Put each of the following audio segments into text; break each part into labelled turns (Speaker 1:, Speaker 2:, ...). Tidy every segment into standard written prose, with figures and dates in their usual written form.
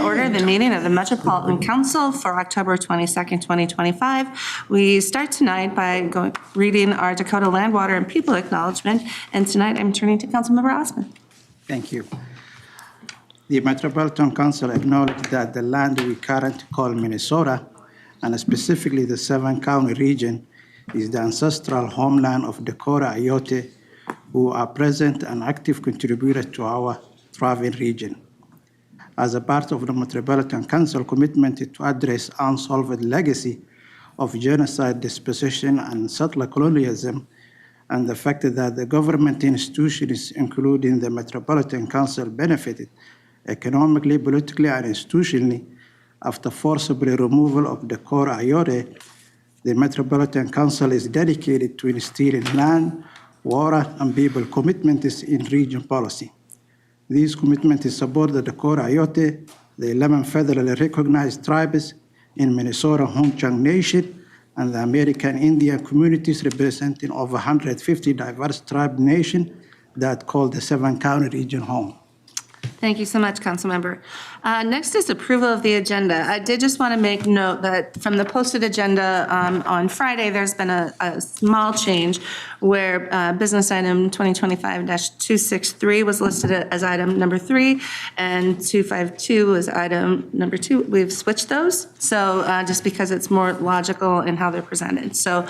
Speaker 1: order the meeting of the Metropolitan Council for October 22nd, 2025. We start tonight by reading our Dakota Land, Water, and People Acknowledgement, and tonight I'm turning to Councilmember Osman.
Speaker 2: Thank you. The Metropolitan Council acknowledged that the land we currently call Minnesota, and specifically the 7-county region, is the ancestral homeland of Dakota Oyate, who are present and active contributors to our thriving region. As a part of the Metropolitan Council commitment to address unsolved legacy of genocide, dispossession, and settler colonialism, and the fact that the government institutions, including the Metropolitan Council, benefited economically, politically, and institutionally after forcible removal of Dakota Oyate, the Metropolitan Council is dedicated to instilling land, water, and people commitments in region policy. These commitments support the Dakota Oyate, the 11 federally recognized tribes in Minnesota Ho-Chunk Nation, and the American Indian communities representing over 150 diverse tribe nations that call the 7-county region home.
Speaker 1: Thank you so much, Councilmember. Next is approval of the agenda. I did just want to make note that from the posted agenda on Friday, there's been a small change where business item 2025-263 was listed as item number 3, and 252 was item number 2. We've switched those, so just because it's more logical in how they're presented. So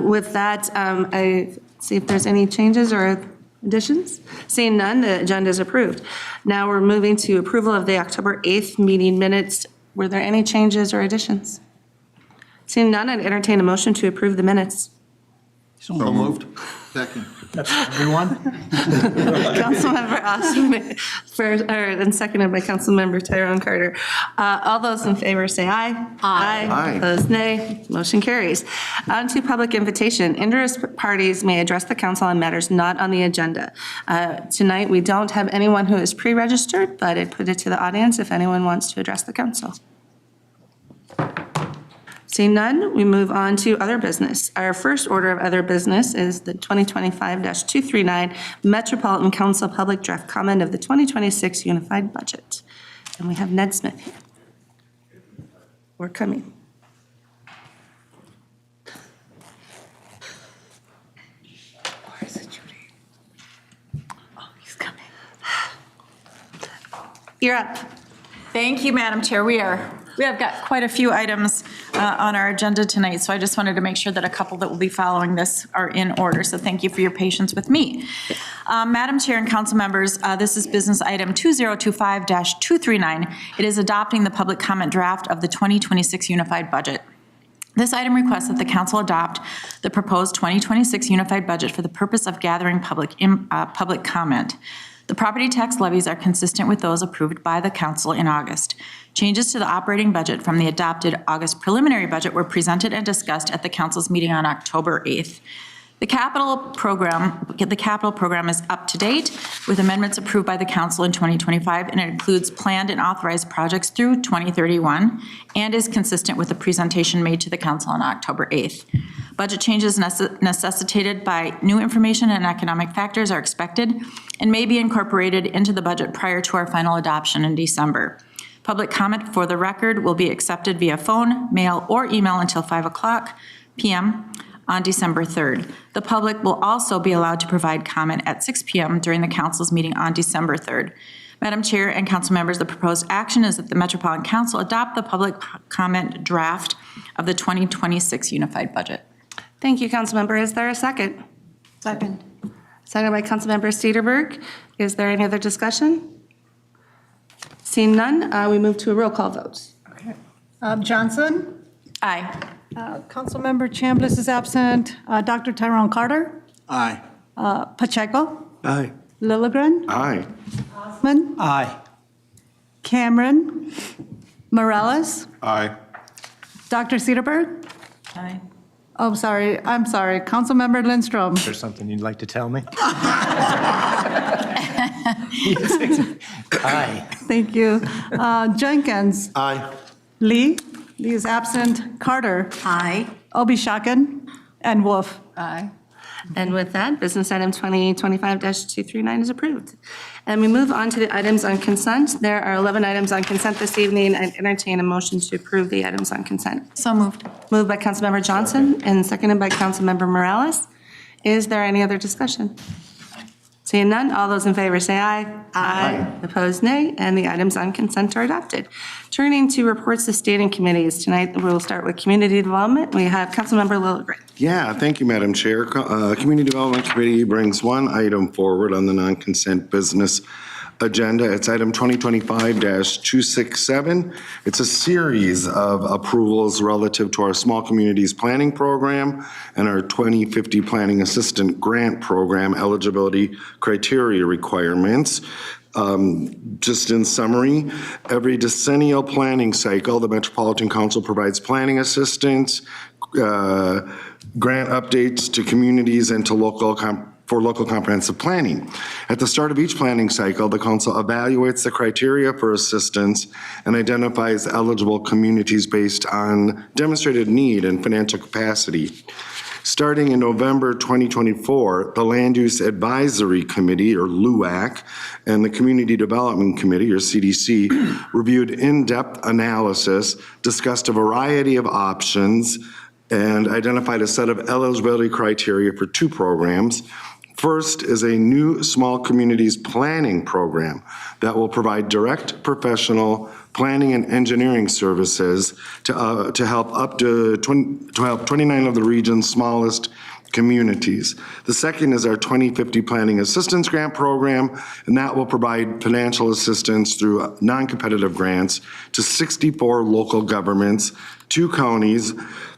Speaker 1: with that, I see if there's any changes or additions? Seeing none, the agenda is approved. Now we're moving to approval of the October 8th meeting minutes. Were there any changes or additions? Seeing none, I'd entertain a motion to approve the minutes.
Speaker 3: So moved. Second.
Speaker 4: That's everyone?
Speaker 1: Councilmember Osman, and seconded by Councilmember Tyrone Carter. All those in favor say aye. Aye.
Speaker 3: Aye.
Speaker 1: Opposed, nay. Motion carries. On to public invitation. Interested parties may address the council on matters not on the agenda. Tonight, we don't have anyone who is pre-registered, but I put it to the audience if anyone wants to address the council. Seeing none, we move on to other business. Our first order of other business is the 2025-239 Metropolitan Council Public Draft Comment of the 2026 Unified Budget. And we have Ned Smith here. We're coming. Or is it Judy? Oh, he's coming. You're up.
Speaker 5: Thank you, Madam Chair. We have got quite a few items on our agenda tonight, so I just wanted to make sure that a couple that will be following this are in order. So thank you for your patience with me. Madam Chair and council members, this is business item 2025-239. It is adopting the public comment draft of the 2026 Unified Budget. This item requests that the council adopt the proposed 2026 Unified Budget for the purpose of gathering public comment. The property tax levies are consistent with those approved by the council in August. Changes to the operating budget from the adopted August preliminary budget were presented and discussed at the council's meeting on October 8th. The capital program is up to date with amendments approved by the council in 2025, and it includes planned and authorized projects through 2031 and is consistent with the presentation made to the council on October 8th. Budget changes necessitated by new information and economic factors are expected and may be incorporated into the budget prior to our final adoption in December. Public comment for the record will be accepted via phone, mail, or email until 5:00 p.m. on December 3rd. The public will also be allowed to provide comment at 6 p.m. during the council's meeting on December 3rd. Madam Chair and council members, the proposed action is that the Metropolitan Council adopt the public comment draft of the 2026 Unified Budget.
Speaker 1: Thank you, Councilmember. Is there a second?
Speaker 5: Second.
Speaker 1: Seconded by Councilmember Cedarberg. Is there any other discussion? Seeing none, we move to a roll call vote.
Speaker 6: Okay. Johnson?
Speaker 5: Aye.
Speaker 6: Councilmember Chambliss is absent. Dr. Tyrone Carter?
Speaker 3: Aye.
Speaker 6: Pacheco?
Speaker 3: Aye.
Speaker 6: Lilligren?
Speaker 3: Aye.
Speaker 6: Osman?
Speaker 4: Aye.
Speaker 6: Cameron? Morales?
Speaker 3: Aye.
Speaker 6: Dr. Cedarberg?
Speaker 5: Aye.
Speaker 6: Oh, sorry. I'm sorry. Councilmember Lindstrom?
Speaker 4: Is there something you'd like to tell me? Aye.
Speaker 6: Thank you. Jenkins?
Speaker 3: Aye.
Speaker 6: Lee? Lee is absent. Carter?
Speaker 5: Aye.
Speaker 6: Obishakin? And Wolf?
Speaker 5: Aye.
Speaker 1: And with that, business item 2025-239 is approved. And we move on to the items on consent. There are 11 items on consent this evening. I entertain a motion to approve the items on consent.
Speaker 5: So moved.
Speaker 1: Moved by Councilmember Johnson and seconded by Councilmember Morales. Is there any other discussion? Seeing none, all those in favor say aye. Aye. Opposed, nay, and the items on consent are adopted. Turning to reports to standing committees, tonight we'll start with community development. We have Councilmember Lilligren.
Speaker 7: Yeah, thank you, Madam Chair. Community Development Committee brings one item forward on the non-consent business agenda. It's item 2025-267. It's a series of approvals relative to our Small Communities Planning Program and our 2050 Planning Assistant Grant Program eligibility criteria requirements. Just in summary, every decennial planning cycle, the Metropolitan Council provides planning assistance, grant updates to communities and to local comprehensive planning. At the start of each planning cycle, the council evaluates the criteria for assistance and identifies eligible communities based on demonstrated need and financial capacity. Starting in November 2024, the Land Use Advisory Committee, or LUAC, and the Community Development Committee, or CDC, reviewed in-depth analysis, discussed a variety of options, and identified a set of eligibility criteria for two programs. First is a new small communities planning program that will provide direct professional planning and engineering services to help 29 of the region's smallest communities. The second is our 2050 Planning Assistance Grant Program, and that will provide financial assistance through non-competitive grants to 64 local governments, 2 counties,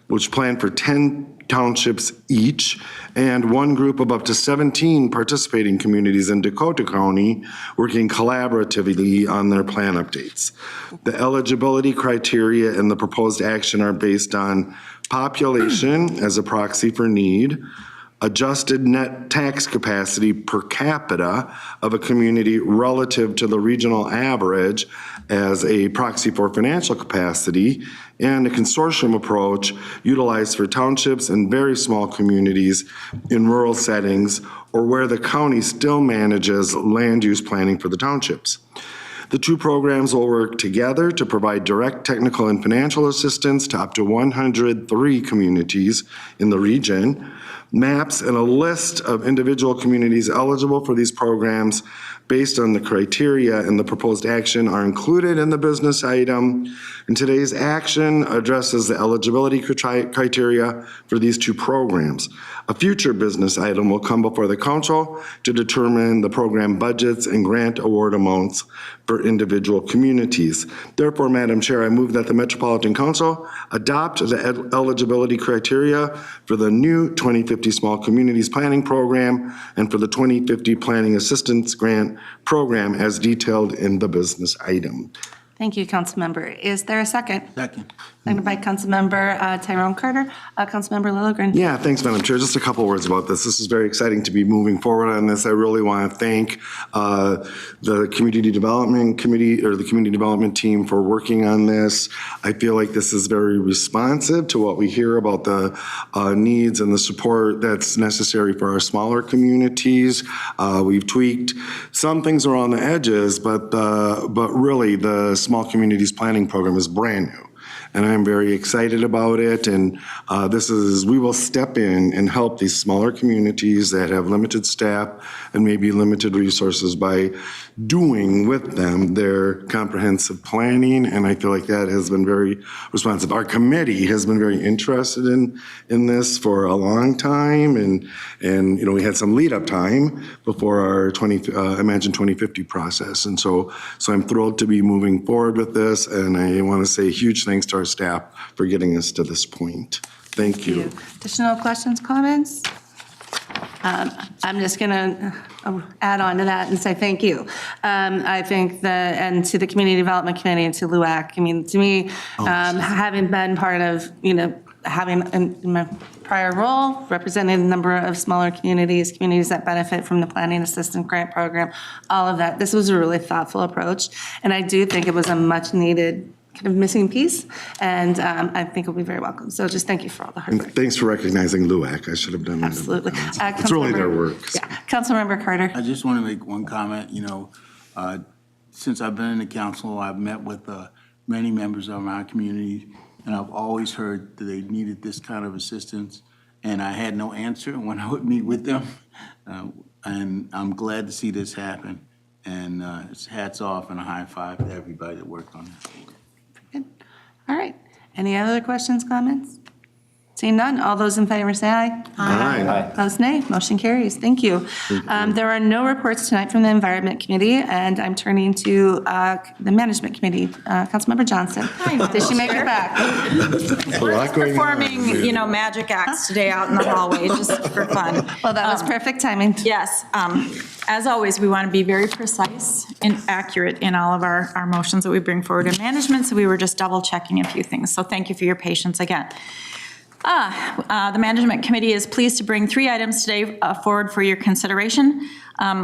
Speaker 7: which plan for 10 townships each, and one group of up to 17 participating communities in Dakota County working collaboratively on their plan updates. The eligibility criteria and the proposed action are based on population as a proxy for need, adjusted net tax capacity per capita of a community relative to the regional average as a proxy for financial capacity, and a consortium approach utilized for townships and very small communities in rural settings or where the county still manages land use planning for the townships. The two programs will work together to provide direct technical and financial assistance to up to 103 communities in the region. Maps and a list of individual communities eligible for these programs based on the criteria and the proposed action are included in the business item. And today's action addresses the eligibility criteria for these two programs. A future business item will come before the council to determine the program budgets and grant award amounts for individual communities. Therefore, Madam Chair, I move that the Metropolitan Council adopt the eligibility criteria for the new 2050 Small Communities Planning Program and for the 2050 Planning Assistance Grant Program as detailed in the business item.
Speaker 1: Thank you, Councilmember. Is there a second?
Speaker 3: Second.
Speaker 1: Seconded by Councilmember Tyrone Carter. Councilmember Lilligren.
Speaker 7: Yeah, thanks, Madam Chair. Just a couple words about this. This is very exciting to be moving forward on this. I really want to thank the Community Development Committee or the Community Development team for working on this. I feel like this is very responsive to what we hear about the needs and the support that's necessary for our smaller communities. We've tweaked some things around the edges, but really the Small Communities Planning Program is brand new. And I'm very excited about it. And we will step in and help these smaller communities that have limited staff and maybe limited resources by doing with them their comprehensive planning. And I feel like that has been very responsive. Our committee has been very interested in this for a long time. And we had some lead up time before our Imagine 2050 process. And so I'm thrilled to be moving forward with this. And I want to say huge thanks to our staff for getting us to this point. Thank you.
Speaker 1: Additional questions, comments? I'm just going to add on to that and say thank you. I think and to the Community Development Committee and to LUAC, I mean, to me, having been part of, having in my prior role, representing a number of smaller communities that benefit from the Planning Assistance Grant Program, all of that, this was a really thoughtful approach. And I do think it was a much needed kind of missing piece, and I think it'll be very welcome. So just thank you for all the hard
Speaker 7: And
Speaker 1: work.
Speaker 7: thanks for recognizing LUAC. I should have done that.
Speaker 1: Absolutely.
Speaker 7: It's really their work.
Speaker 1: Yeah, Councilmember Carter.
Speaker 3: I just want to make one comment, since I've been in the council, I've met with many members of our community, and I've always heard that they needed this kind of assistance, and I had no answer when I would meet with them. And I'm glad to see this happen, and it's hats off and a high five to everybody that worked on this.
Speaker 1: Good. All right. Any other questions, comments? Seeing none, all those in favor say aye.
Speaker 7: Aye.
Speaker 1: Opposed, nay. Motion carries. Thank you. There are no reports tonight from the Environment Committee, and I'm turning to the Management Committee. Councilmember Johnson. Did she make it back?
Speaker 7: A lot going on.
Speaker 5: Performing, magic acts today out in the hallway, just for fun.
Speaker 1: Well, that was perfect timing.
Speaker 5: Yes, as always, we want to be very precise and accurate in all of our motions that we bring forward in management, so we were just double checking a few things. So thank you for your patience again. The Management Committee is pleased to bring 3 items today forward for your consideration.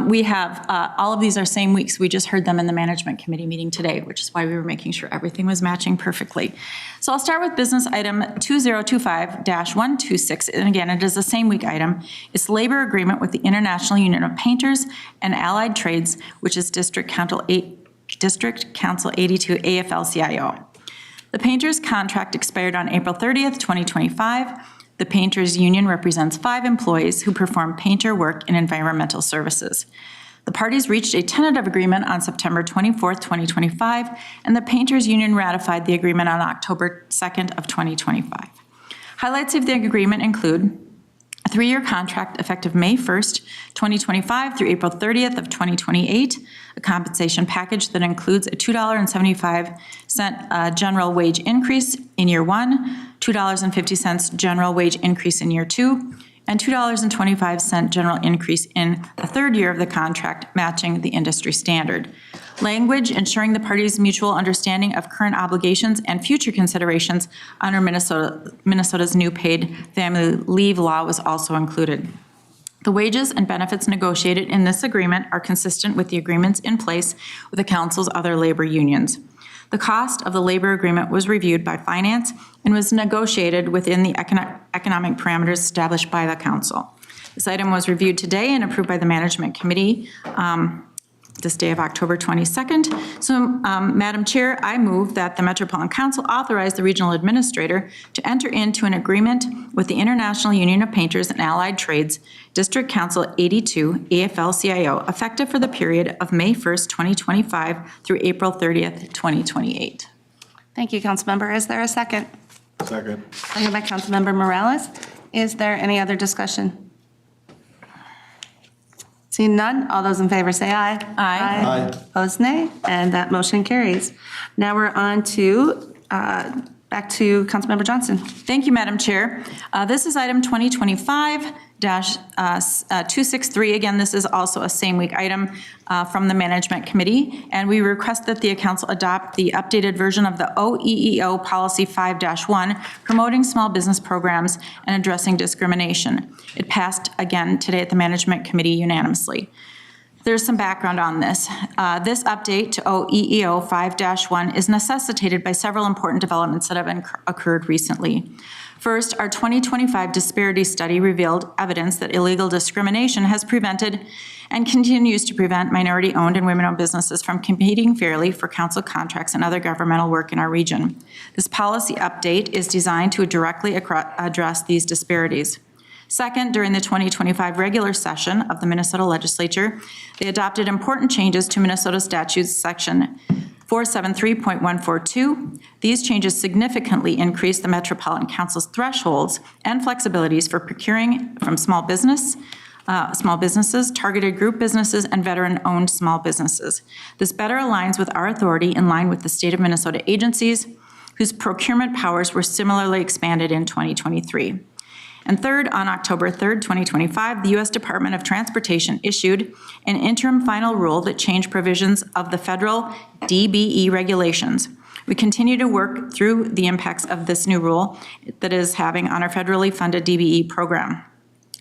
Speaker 5: We have, all of these are same weeks. We just heard them in the Management Committee meeting today, which is why we were making sure everything was matching perfectly. So I'll start with business item 2025-126, and again, it is a same week item. It's labor agreement with the International Union of Painters and Allied Trades, which is District Council 82 AFL-CIO. The painters' contract expired on April 30th, 2025. The painters' union represents 5 employees who perform painter work in environmental services. The parties reached a tentative agreement on September 24th, 2025, and the painters' union ratified the agreement on October 2nd of 2025. Highlights of the agreement include a 3-year contract effective May 1st, 2025 through April 30th of 2028, a compensation package that includes a $2.75 general wage increase in year 1, $2.50 general wage increase in year 2, and $2.25 general increase in the 3rd year of the contract, matching the industry standard. Language ensuring the parties' mutual understanding of current obligations and future considerations under Minnesota's new paid family leave law was also included. The wages and benefits negotiated in this agreement are consistent with the agreements in place with the council's other labor unions. The cost of the labor agreement was reviewed by finance and was negotiated within the economic parameters established by the council. This item was reviewed today and approved by the Management Committee this day of October 22nd. So, Madam Chair, I move that the Metropolitan Council authorize the regional administrator to enter into an agreement with the International Union of Painters and Allied Trades, District Council 82, AFL-CIO, effective for the period of May 1st, 2025 through April 30th, 2028.
Speaker 1: Thank you, Councilmember. Is there a second?
Speaker 3: Second.
Speaker 1: Second by Councilmember Morales. Is there any other discussion? Seeing none, all those in favor say aye.
Speaker 5: Aye.
Speaker 1: Opposed, nay, and that motion carries. Now we're on to, back to Councilmember Johnson.
Speaker 5: Thank you, Madam Chair. This is item 2025-263. Again, this is also a same week item from the Management Committee, and we request that the council adopt the updated version of the OEEO Policy 5-1, promoting small business programs and addressing discrimination. It passed again today at the Management Committee unanimously. There's some background on this. This update to OEEO 5-1 is necessitated by several important developments that have occurred recently. First, our 2025 disparity study revealed evidence that illegal discrimination has prevented and continues to prevent minority-owned and women-owned businesses from competing fairly for council contracts and other governmental work in our region. This policy update is designed to directly address these disparities. Second, during the 2025 regular session of the Minnesota Legislature, they adopted important changes to Minnesota Statutes Section 473.142. These changes significantly increase the Metropolitan Council's thresholds and flexibilities for procuring from small businesses, targeted group businesses, and veteran-owned small businesses. This better aligns with our authority in line with the state of Minnesota agencies, whose procurement powers were similarly expanded in 2023. And third, on October 3rd, 2025, the U.S. Department of Transportation issued an interim final rule that changed provisions of the federal DBE regulations. We continue to work through the impacts of this new rule that is having on our federally funded DBE program.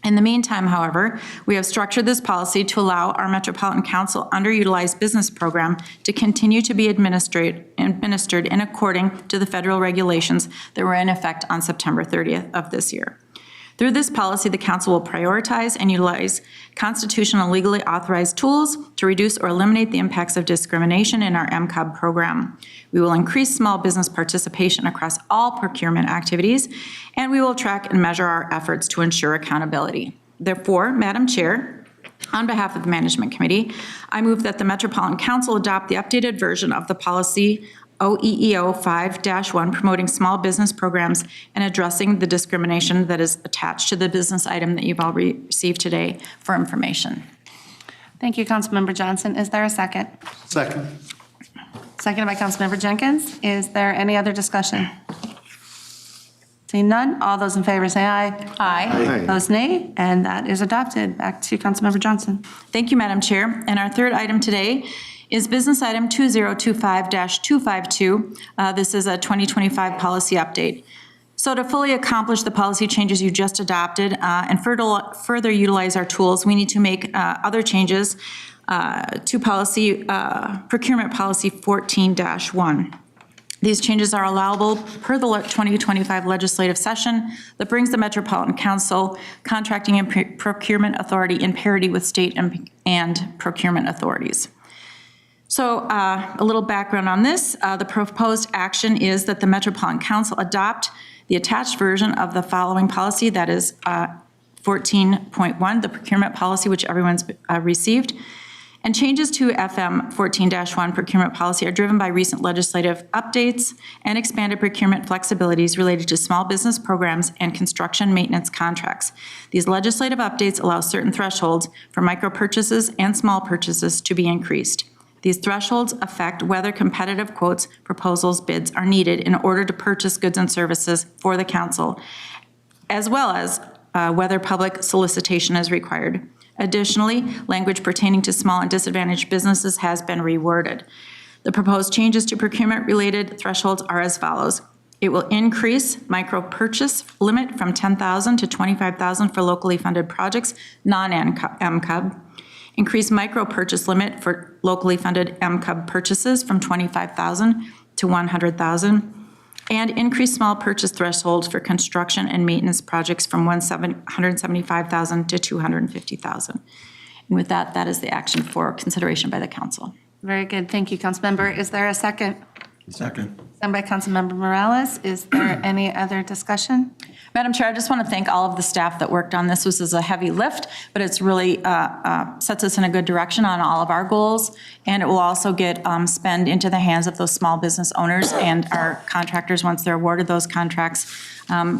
Speaker 5: In the meantime, however, we have structured this policy to allow our Metropolitan Council underutilized business program to continue to be administered in according to the federal regulations that were in effect on September 30th of this year. Through this policy, the council will prioritize and utilize constitutional and legally authorized tools to reduce or eliminate the impacts of discrimination in our MCOB program. We will increase small business participation across all procurement activities, and we will track and measure our efforts to ensure accountability. Therefore, Madam Chair, on behalf of the Management Committee, I move that the Metropolitan Council adopt the updated version of the policy OEEO 5-1, promoting small business programs and addressing the discrimination that is attached to the business item that you've all received today for information.
Speaker 1: Thank you, Councilmember Johnson. Is there a second?
Speaker 7: Second.
Speaker 1: Seconded by Councilmember Jenkins. Is there any other discussion? Seeing none, all those in favor say aye.
Speaker 5: Aye.
Speaker 7: Aye.
Speaker 1: Opposed, nay, and that is adopted. Back to Councilmember Johnson.
Speaker 5: Thank you, Madam Chair. And our third item today is business item 2025-252. This is a 2025 policy update. So to fully accomplish the policy changes you just adopted and further utilize our tools, we need to make other changes to policy, procurement policy 14-1. These changes are allowable per the 2025 legislative session that brings the Metropolitan Council contracting and procurement authority in parity with state and procurement authorities. So a little background on this. The proposed action is that the Metropolitan Council adopt the attached version of the following policy, that is 14.1, the procurement policy, which everyone's received. And changes to FM 14-1 procurement policy are driven by recent legislative updates and expanded procurement flexibilities related to small business programs and construction maintenance contracts. These legislative updates allow certain thresholds for micro purchases and small purchases to be increased. These thresholds affect whether competitive quotes, proposals, bids are needed in order to purchase goods and services for the council, as well as whether public solicitation is required. Additionally, language pertaining to small and disadvantaged businesses has been reworded. The proposed changes to procurement-related thresholds are as follows. It will increase micro purchase limit from $10,000 to $25,000 for locally funded projects, non-MCUB. Increase micro purchase limit for locally funded MCUB purchases from $25,000 to $100,000, and increase small purchase thresholds for construction and maintenance projects from $175,000 to $250,000. And with that, that is the action for consideration by the council.
Speaker 1: Very good. Thank you, Councilmember. Is there a second?
Speaker 3: Second.
Speaker 1: Second by Councilmember Morales. Is there any other discussion?
Speaker 5: Madam Chair, I just want to thank all of the staff that worked on this. This is a heavy lift, but it's really sets us in a good direction on all of our goals, and it will also get spend into the hands of those small business owners and our contractors once they're awarded those contracts,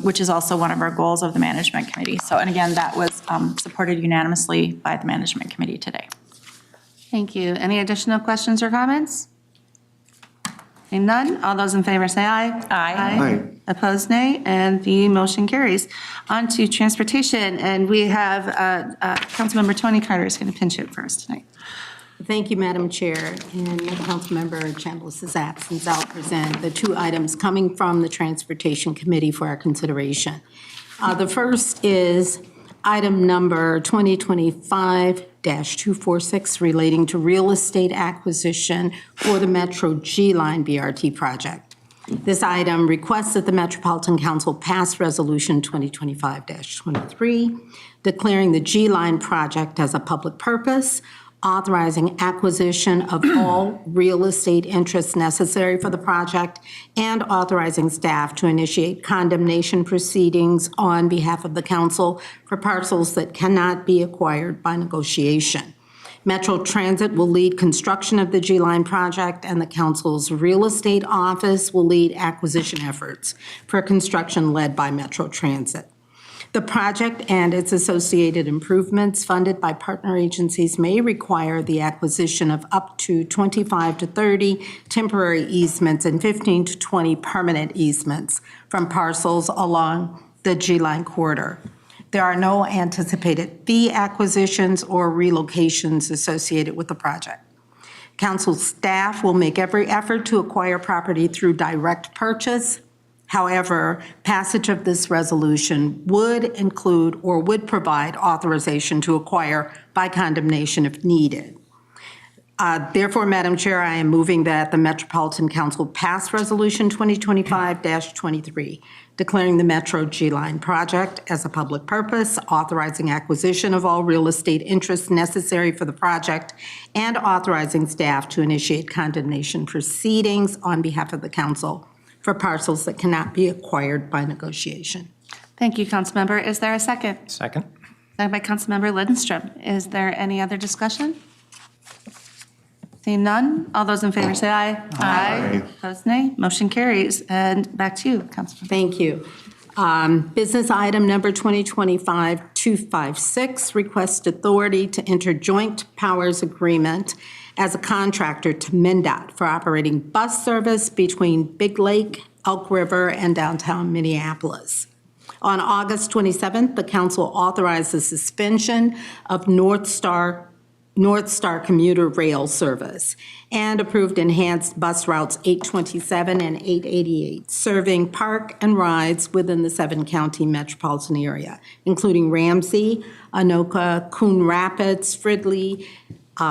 Speaker 5: which is also one of our goals of the Management Committee. So, and again, that was supported unanimously by the Management Committee today.
Speaker 1: Thank you. Any additional questions or comments? Seeing none, all those in favor say aye.
Speaker 5: Aye.
Speaker 7: Aye.
Speaker 1: Opposed, nay, and the motion carries. On to transportation, and we have Councilmember Tony Carter is going to pinch it first tonight.
Speaker 8: Thank you, Madam Chair. In Councilmember Chambliss's absence, I'll present the two items coming from the Transportation Committee for our consideration. The first is item number 2025-246 relating to real estate acquisition for the Metro G-Line BRT project. This item requests that the Metropolitan Council pass Resolution 2025-23, declaring the G-Line project as a public purpose, authorizing acquisition of all real estate interests necessary for the project, and authorizing staff to initiate condemnation proceedings on behalf of the council for parcels that cannot be acquired by negotiation. Metro Transit will lead construction of the G-Line project, and the council's real estate office will lead acquisition efforts for construction led by Metro Transit. The project and its associated improvements funded by partner agencies may require the acquisition of up to 25 to 30 temporary easements and 15 to 20 permanent easements from parcels along the G-Line corridor. There are no anticipated fee acquisitions or relocations associated with the project. Council staff will make every effort to acquire property through direct purchase. However, passage of this resolution would include or would provide authorization to acquire by condemnation if needed. Therefore, Madam Chair, I am moving that the Metropolitan Council pass Resolution 2025-23, declaring the Metro G-Line project as a public purpose, authorizing acquisition of all real estate interests necessary for the project, and authorizing staff to initiate condemnation proceedings on behalf of the council for parcels that cannot be acquired by negotiation.
Speaker 1: Thank you, Councilmember. Is there a second?
Speaker 4: Second?
Speaker 1: Second by Councilmember Lindstrom. Is there any other discussion? Seeing none, all those in favor say aye. Aye. Opposed, nay. Motion carries. And back to you, Councilmember.
Speaker 8: Thank you. Business item number 2025-256, request authority to enter joint powers agreement as a contractor to MnDOT for operating bus service between Big Lake, Elk River, and downtown Minneapolis. On August 27th, the council authorized the suspension of North Star commuter rail service and approved enhanced bus routes 827 and 888, serving park and rides within the 7-county metropolitan area, including Ramsey, Anoka, Coon Rapids, Fridley,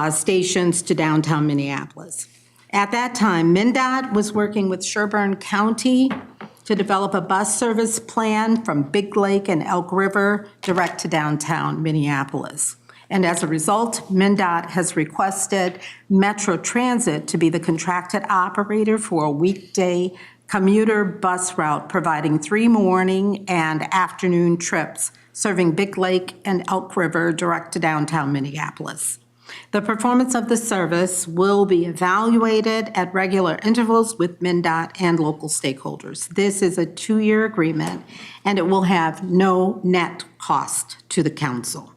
Speaker 8: stations to downtown Minneapolis. At that time, MnDOT was working with Sherburne County to develop a bus service plan from Big Lake and Elk River direct to downtown Minneapolis. And as a result, MnDOT has requested Metro Transit to be the contracted operator for a weekday commuter bus route providing 3 morning and afternoon trips serving Big Lake and Elk River direct to downtown Minneapolis. The performance of the service will be evaluated at regular intervals with MnDOT and local stakeholders. This is a 2-year agreement, and it will have no net cost to the council.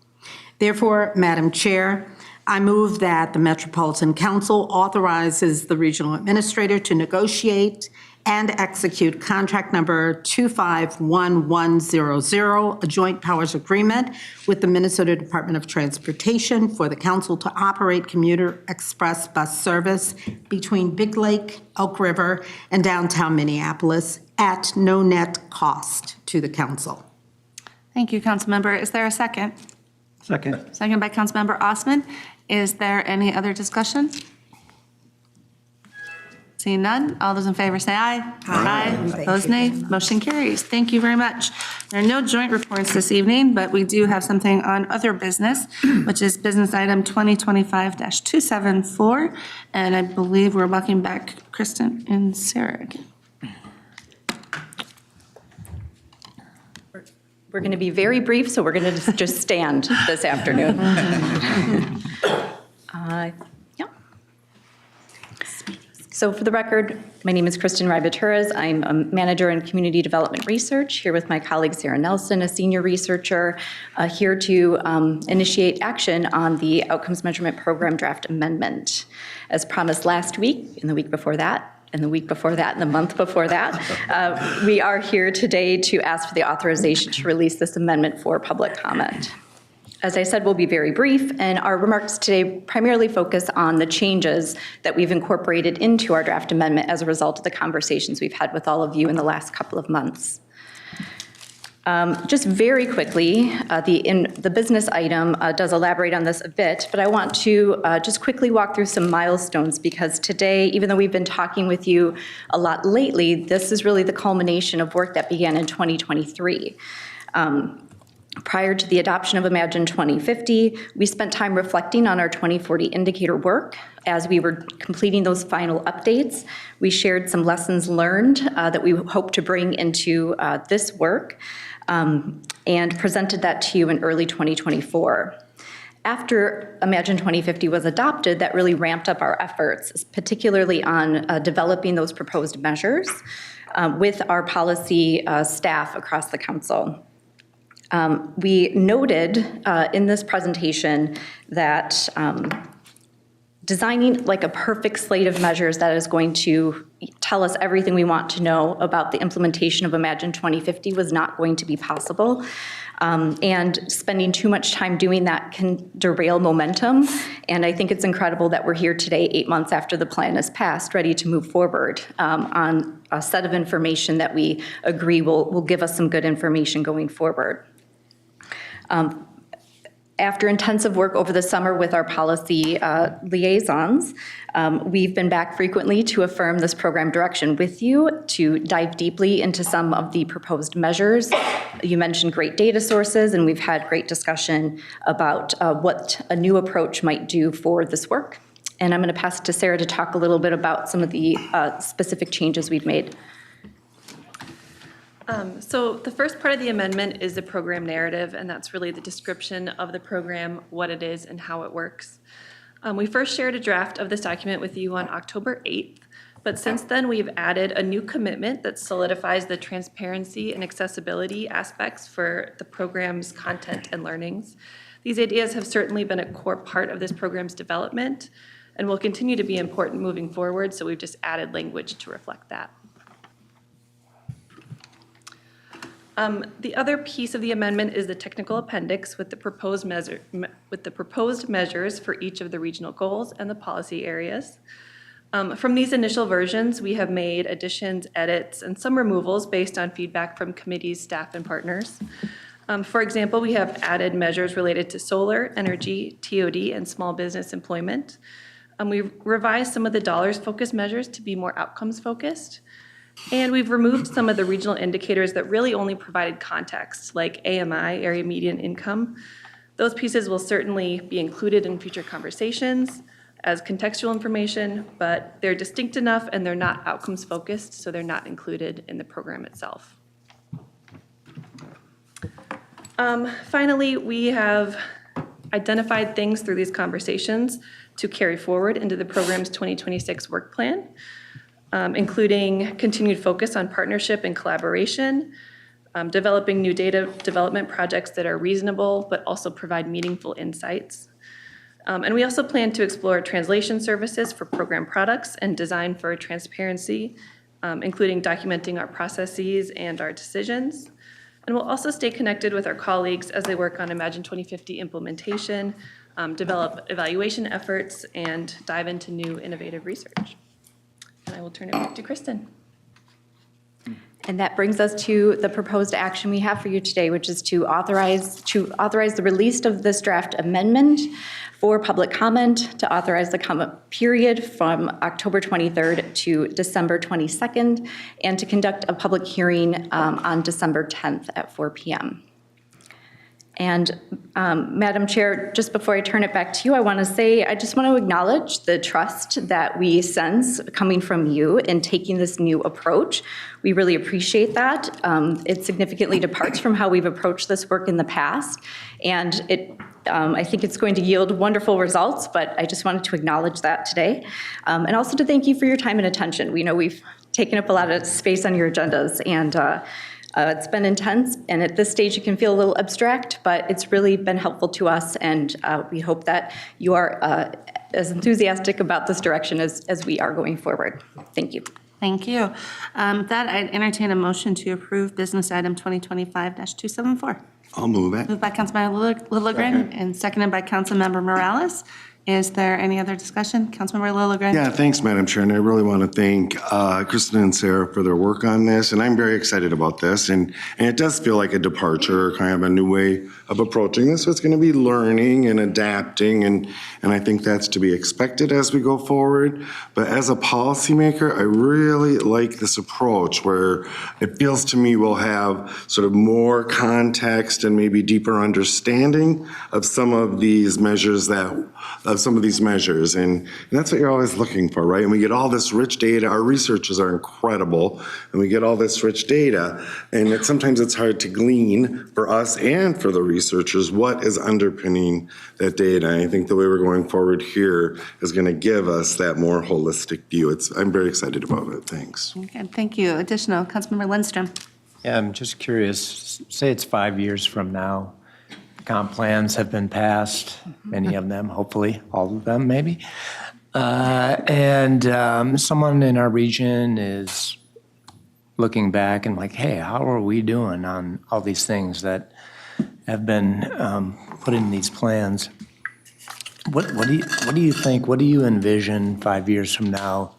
Speaker 8: Therefore, Madam Chair, I move that the Metropolitan Council authorizes the regional administrator to negotiate and execute contract number 251100, a joint powers agreement with the Minnesota Department of Transportation for the council to operate commuter express bus service between Big Lake, Elk River, and downtown Minneapolis at no net cost to the council.
Speaker 1: Thank you, Councilmember. Is there a second?
Speaker 2: Second.
Speaker 1: Second by Councilmember Osman. Is there any other discussion? Seeing none, all those in favor say aye. Aye. Opposed, nay. Motion carries. Thank you very much. There are no joint reports this evening, but we do have something on other business, which is business item 2025-274. And I believe we're welcoming back Kristen and Sarah again.
Speaker 9: We're going to be very brief, so we're going to just stand this afternoon. Yeah. So for the record, my name is Kristen Ribaturas. I'm a manager in community development research, here with my colleague Sarah Nelson, a senior researcher, here to initiate action on the Outcomes Measurement Program draft amendment. As promised last week, and the week before that, and the week before that, and the month before that, we are here today to ask for the authorization to release this amendment for public comment. As I said, we'll be very brief, and our remarks today primarily focus on the changes that we've incorporated into our draft amendment as a result of the conversations we've had with all of you in the last couple of months. Just very quickly, the business item does elaborate on this a bit, but I want to just quickly walk through some milestones, because today, even though we've been talking with you a lot lately, this is really the culmination of work that began in 2023. Prior to the adoption of Imagine 2050, we spent time reflecting on our 2040 indicator work. As we were completing those final updates, we shared some lessons learned that we hope to bring into this work, and presented that to you in early 2024. After Imagine 2050 was adopted, that really ramped up our efforts, particularly on developing those proposed measures with our policy staff across the council. We noted in this presentation that designing like a perfect slate of measures that is going to tell us everything we want to know about the implementation of Imagine 2050 was not going to be possible. And spending too much time doing that can derail momentum. And I think it's incredible that we're here today, 8 months after the plan is passed, ready to move forward on a set of information that we agree will give us some good information going forward. After intensive work over the summer with our policy liaisons, we've been back frequently to affirm this program direction with you, to dive deeply into some of the proposed measures. You mentioned great data sources, and we've had great discussion about what a new approach might do for this work. And I'm going to pass it to Sarah to talk a little bit about some of the specific changes we've made.
Speaker 10: So the first part of the amendment is the program narrative, and that's really the description of the program, what it is, and how it works. We first shared a draft of this document with you on October 8th, but since then we've added a new commitment that solidifies the transparency and accessibility aspects for the program's content and learnings. These ideas have certainly been a core part of this program's development and will continue to be important moving forward, so we've just added language to reflect that. The other piece of the amendment is the technical appendix with the proposed measures for each of the regional goals and the policy areas. From these initial versions, we have made additions, edits, and some removals based on feedback from committees, staff, and partners. For example, we have added measures related to solar, energy, TOD, and small business employment. We've revised some of the dollars-focused measures to be more outcomes-focused. And we've removed some of the regional indicators that really only provided context, like AMI, area median income. Those pieces will certainly be included in future conversations as contextual information, but they're distinct enough and they're not outcomes focused, so they're not included in the program itself. Finally, we have identified things through these conversations to carry forward into the program's 2026 work plan. Including continued focus on partnership and collaboration, developing new data development projects that are reasonable but also provide meaningful insights. And we also plan to explore translation services for program products and design for transparency, including documenting our processes and our decisions. And we'll also stay connected with our colleagues as they work on Imagine 2050 implementation, develop evaluation efforts, and dive into new innovative research. And I will turn it back to Kristen.
Speaker 9: And that brings us to the proposed action we have for you today, which is to authorize the release of this draft amendment for public comment, to authorize the comment period from October 23rd to December 22nd, and to conduct a public hearing on December 10th at 4 p.m. And Madam Chair, just before I turn it back to you, I just want to acknowledge the trust that we sense coming from you in taking this new approach. We really appreciate that. It significantly departs from how we've approached this work in the past. And I think it's going to yield wonderful results, but I just wanted to acknowledge that today. And also to thank you for your time and attention. We know we've taken up a lot of space on your agendas, and it's been intense, and at this stage it can feel a little abstract, but it's really been helpful to us, and we hope that you are as enthusiastic about this direction as we are going forward. Thank you.
Speaker 1: Thank you. That I'd entertain a motion to approve business item 2025-274.
Speaker 7: I'll move it.
Speaker 1: Moved by Councilmember Lilligren and seconded by Councilmember Morales. Is there any other discussion? Councilmember Lilligren?
Speaker 7: Yeah, thanks, Madam Chair, and I really want to thank Kristen and Sarah for their work on this, and I'm very excited about this, and it does feel like a departure, kind of a new way of approaching this, so it's going to be learning and adapting, and I think that's to be expected as we go forward, but as a policymaker, I really like this approach where it feels to me we'll have sort of more context and maybe deeper understanding of some of these measures and that's what you're always looking for, right? And we get all this rich data. Our researchers are incredible, and we get all this rich data, and sometimes it's hard to glean for us and for the researchers what is underpinning that data. And I think the way we're going forward here is going to give us that more holistic view. I'm very excited about it. Thanks.
Speaker 1: Okay, thank you. Additional, Councilmember Lindstrom.
Speaker 4: Yeah, I'm just curious, say it's 5 years from now, comp plans have been passed, many of them, hopefully, all of them maybe. Someone in our region is looking back and like, hey, how are we doing on all these things that have been put in these plans? What do you think? What do you envision 5 years from now?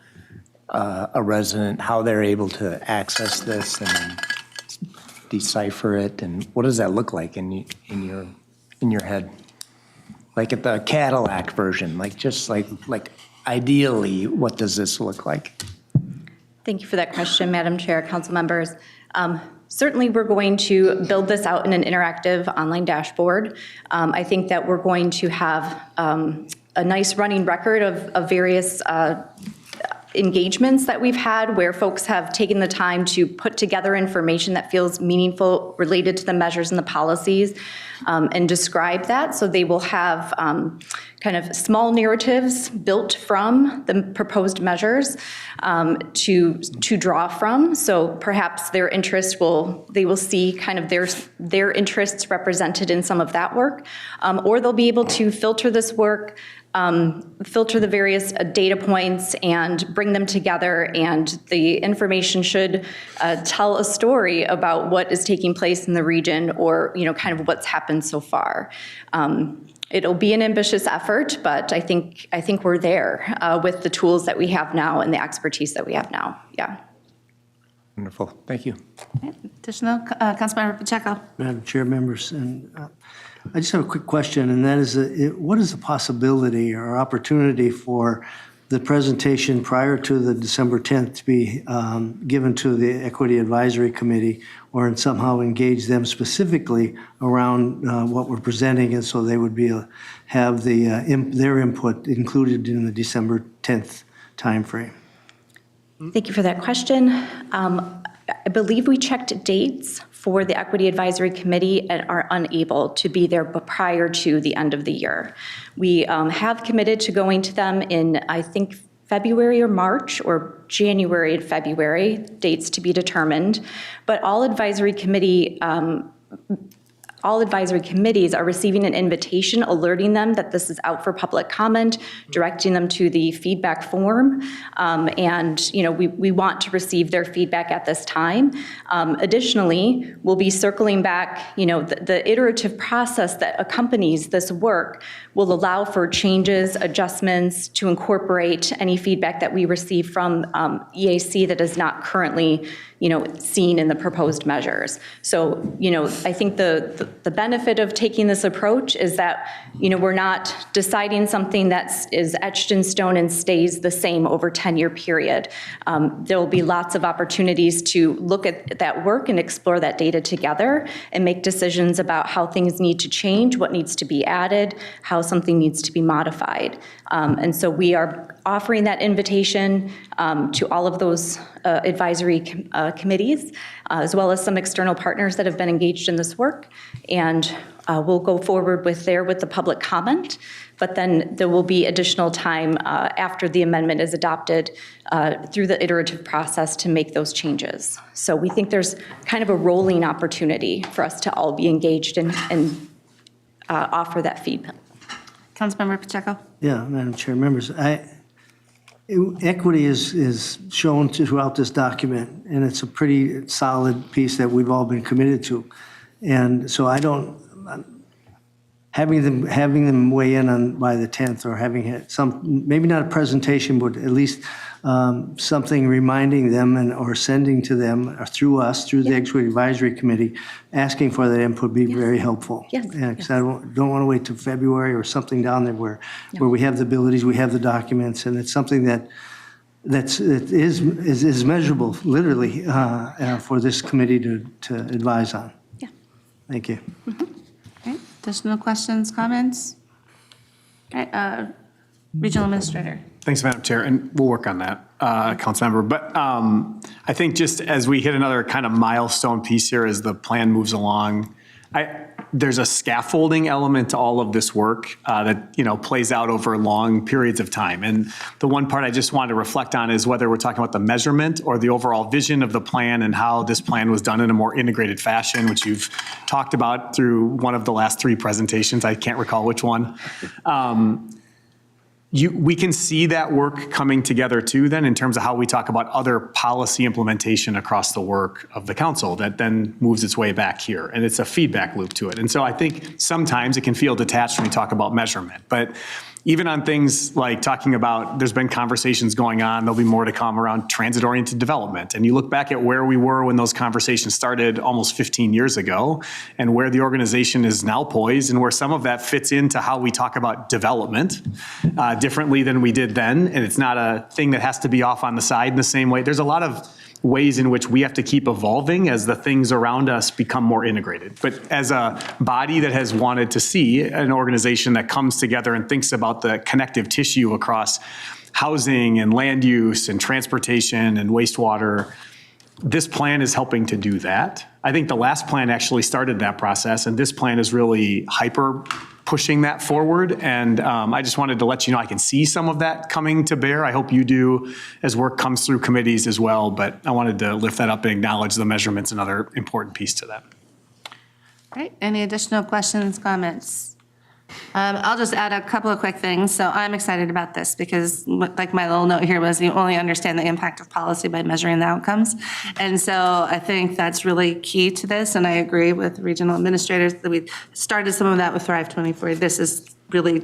Speaker 4: A resident, how they're able to access this and decipher it, and what does that look like in your head? Like at the Cadillac version, like just like ideally, what does this look like?
Speaker 9: Thank you for that question, Madam Chair, council members. Certainly, we're going to build this out in an interactive online dashboard. I think that we're going to have a nice running record of various engagements that we've had where folks have taken the time to put together information that feels meaningful related to the measures and the policies and describe that. So they will have kind of small narratives built from the proposed measures to draw from. So perhaps their interest they will see kind of their interests represented in some of that work, or they'll be able to filter this work, filter the various data points and bring them together, and the information should tell a story about what is taking place in the region, or kind of what's happened so far. It'll be an ambitious effort, but I think we're there with the tools that we have now and the expertise that we have now. Yeah.
Speaker 4: Wonderful. Thank you.
Speaker 1: Additional, Councilmember Pacheco.
Speaker 11: Madam Chair, members, and I just have a quick question, and that is, what is the possibility or opportunity for the presentation prior to the December 10th to be given to the Equity Advisory Committee, or somehow engage them specifically around what we're presenting, and so they would have their input included in the December 10th timeframe?
Speaker 9: Thank you for that question. I believe we checked dates for the Equity Advisory Committee and are unable to be there prior to the end of the year. We have committed to going to them in, I think, February or March, or January and February, dates to be determined. But all advisory committees are receiving an invitation alerting them that this is out for public comment, directing them to the feedback form, and we want to receive their feedback at this time. Additionally, we'll be circling back, the iterative process that accompanies this work will allow for changes, adjustments to incorporate any feedback that we receive from EAC that is not currently seen in the proposed measures. So, I think the benefit of taking this approach is that, we're not deciding something that is etched in stone and stays the same over a 10-year period. There will be lots of opportunities to look at that work and explore that data together and make decisions about how things need to change, what needs to be added, how something needs to be modified. And so we are offering that invitation to all of those advisory committees, as well as some external partners that have been engaged in this work. And we'll go forward with the public comment, but then there will be additional time after the amendment is adopted through the iterative process to make those changes. So we think there's kind of a rolling opportunity for us to all be engaged and offer that feedback.
Speaker 1: Councilmember Pacheco.
Speaker 11: Yeah, Madam Chair, members, equity is shown throughout this document, and it's a pretty solid piece that we've all been committed to. And so having them weigh in on by the 10th, or having maybe not a presentation, but at least something reminding them or sending to them, or through us, through the Equity Advisory Committee, asking for that input would be very helpful.
Speaker 9: Yes.
Speaker 11: Because I don't want to wait till February or something down there where we have the abilities, we have the documents, and it's something that is measurable, literally, for this committee to advise on.
Speaker 9: Yeah.
Speaker 11: Thank you.
Speaker 1: Okay. Additional questions, comments? Okay. Regional Administrator.
Speaker 12: Thanks, Madam Chair, and we'll work on that, Councilmember. But I think just as we hit another kind of milestone piece here as the plan moves along, there's a scaffolding element to all of this work that plays out over long periods of time. And the one part I just wanted to reflect on is whether we're talking about the measurement or the overall vision of the plan and how this plan was done in a more integrated fashion, which you've talked about through one of the last three presentations. I can't recall which one. we can see that work coming together too then in terms of how we talk about other policy implementation across the work of the council that then moves its way back here. And it's a feedback loop to it. And so I think sometimes it can feel detached when we talk about measurement. But even on things like talking about, there's been conversations going on, there'll be more to come around transit-oriented development. And you look back at where we were when those conversations started almost 15 years ago, and where the organization is now poised, and where some of that fits into how we talk about development differently than we did then. And it's not a thing that has to be off on the side in the same way. There's a lot of ways in which we have to keep evolving as the things around us become more integrated. But as a body that has wanted to see an organization that comes together and thinks about the connective tissue across housing and land use and transportation and wastewater, this plan is helping to do that. I think the last plan actually started that process, and this plan is really hyper pushing that forward. And I just wanted to let you know I can see some of that coming to bear. I hope you do as work comes through committees as well. But I wanted to lift that up and acknowledge the measurements, another important piece to that.
Speaker 1: All right, any additional questions, comments? I'll just add a couple of quick things. So I'm excited about this because like my little note here was you only understand the impact of policy by measuring the outcomes. And so I think that's really key to this. And I agree with regional administrators that we started some of that with Thrive 24. This is really